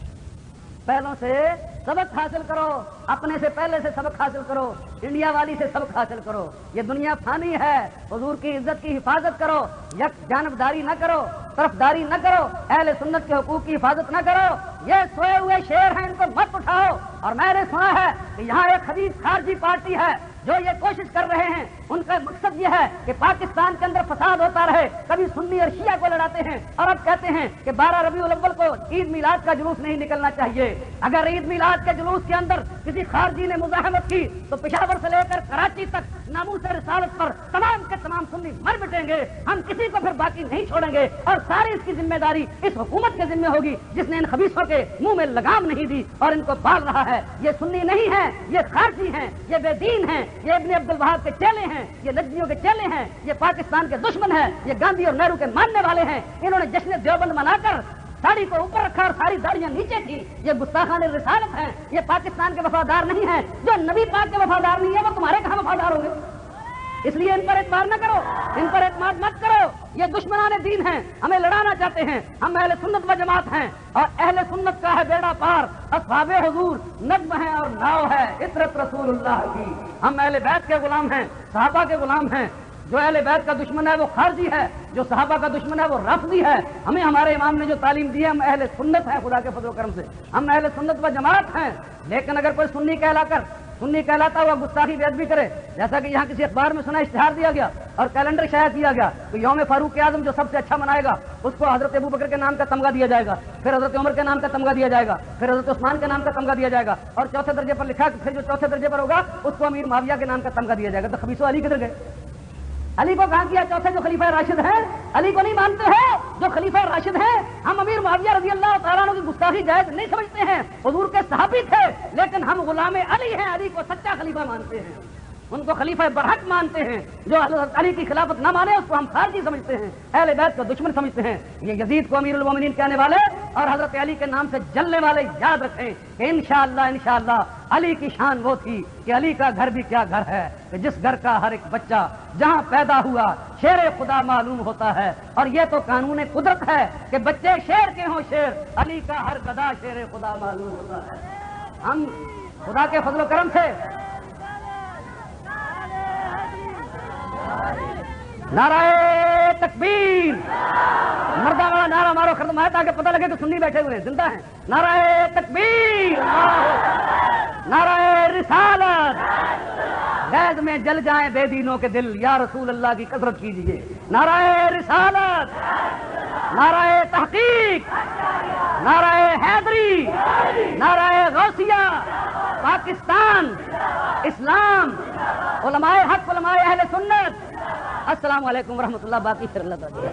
پہلوں سے سبق حاصل کرو، اپنے سے پہلے سے سبق حاصل کرو، انڈیا والی سے سبق حاصل کرو. یہ دنیا فانی ہے، حضور کی عزت کی حفاظت کرو، یک جانبداری نہ کرو، طرفداری نہ کرو، اہل سنت کے حقوق کی حفاظت نہ کرو. یہ سوئے ہوئے شیر ہیں، ان کو مت اٹھاؤ. اور میں نے سنا ہے کہ یہاں ایک خبیث خارجی پارٹی ہے جو یہ کوشش کر رہے ہیں، ان کا مقصد یہ ہے کہ پاکستان کے اندر فساد ہوتا رہے، کبھی سنی اور شیعہ کو لڑاتے ہیں اور اب کہتے ہیں کہ 12 ربیع الاول کو عید میلاد کا جلوس نہیں نکلنا چاہیے. اگر عید میلاد کے جلوس کے اندر کسی خارجی نے مزاحمت کی تو پشاور سے لے کر کراچی تک ناموس رسالت پر تمام کے تمام سنی مر مٹیں گے. ہم کسی کو پھر باقی نہیں چھوڑیں گے اور ساری اس کی ذمہ داری اس حکومت کے ذمہ ہوگی جس نے ان خبیثوں کے منہ میں لگام نہیں دی اور ان کو پال رہا ہے. یہ سنی نہیں ہے، یہ خارجی ہیں، یہ بے دین ہیں، یہ ابن عبد الوہاب کے چیلے ہیں، یہ نجمیوں کے چیلے ہیں، یہ پاکستان کے دشمن ہیں، یہ گاندھی اور نہرو کے ماننے والے ہیں. انہوں نے جشن دیوبند منا کر داڑھی کو اوپر رکھا اور ساری داڑیاں نیچے تھی، یہ گستاخان رسالت ہیں، یہ پاکستان کے وفادار نہیں ہیں۔ جو نبی پاک کے وفادار نہیں ہے وہ تمہارے کہاں وفادار ہوں گے؟ اس لیے ان پر اعتبار نہ کرو، ان پر اعتماد مت کرو، یہ دشمنان دین ہیں، ہمیں لڑانا چاہتے ہیں۔ ہم اہل سنت و جماعت ہیں اور اہل سنت کا ہے بیڑا پار، اصحاب حضور نظم ہے اور ناؤ ہے عطرت رسول اللہ کی۔ ہم اہل بیت کے غلام ہیں، صحابہ کے غلام ہیں۔ جو اہل بیت کا دشمن ہے وہ خارجی ہے، جو صحابہ کا دشمن ہے وہ رافضی ہے۔ ہمیں ہمارے امام نے جو تعلیم دی ہے، ہم اہل سنت ہیں خدا کے فضل و کرم سے، ہم اہل سنت و جماعت ہیں۔ لیکن اگر کوئی سنی کہلاتا ہوا گستاخی بے ادبی کرے، جیسا کہ یہاں کسی اخبار میں سنا اشتہار دیا گیا اور کیلنڈر شائع کیا گیا کہ یوم فاروق اعظم جو سب سے اچھا منائے گا اس کو حضرت ابو بکر کے نام کا تمغہ دیا جائے گا، پھر حضرت عمر کے نام کا تمغہ دیا جائے گا، پھر حضرت عثمان کے نام کا تمغہ دیا جائے گا، اور چوتھے درجے پر لکھا کہ پھر جو چوتھے درجے پر ہوگا اس کو امیر معاویہ کے نام کا تمغہ دیا جائے گا۔ تو خبیثو علی کدھر گئے؟ علی کو کہاں کیا چوتھے جو خلیفہ راشد ہیں؟ علی کو نہیں مانتے ہیں جو خلیفہ راشد ہیں؟ ہم امیر معاویہ رضی اللہ تعالیٰ عنہ کی گستاخی جائز نہیں سمجھتے ہیں، حضور کے صحابی تھے، لیکن ہم غلام علی ہیں، علی کو سچا خلیفہ مانتے ہیں، ان کو خلیفہ برحق مانتے ہیں۔ جو حضرت علی کی خلافت نہ مانے اس کو ہم خارجی سمجھتے ہیں، اہل بیت کا دشمن سمجھتے ہیں۔ یہ یزید کو امیر المومنین کہنے والے اور حضرت علی کے نام سے جلنے والے یاد رکھیں کہ انشاءاللہ علی کی شان وہ تھی کہ علی کا گھر بھی کیا گھر ہے کہ جس گھر کا ہر ایک بچہ جہاں پیدا ہوا شیر خدا معلوم ہوتا ہے، اور یہ تو قانون قدرت ہے کہ بچے شیر کے ہوں شیر، علی کا ہر گدا شیر خدا معلوم ہوتا ہے۔ ہم خدا کے فضل و کرم سے نعرہ تکبیر، مردہ والا نعرہ مارو ختم ہے تاکہ پتہ لگے کہ سنی بیٹھے ہوئے ہیں، زندہ ہیں۔ نعرہ تکبیر، نعرہ رسالت، غیظ میں جل جائیں بے دینوں کے دل، یا رسول اللہ کی کثرت کیجیے۔ نعرہ رسالت، نعرہ تحقیق، نعرہ حیدری، نعرہ غوثیہ، پاکستان، اسلام، علماء حق، علماء اہل سنت۔ السلام علیکم ورحمۃ اللہ، باقی پھر اللہ تعالیٰ۔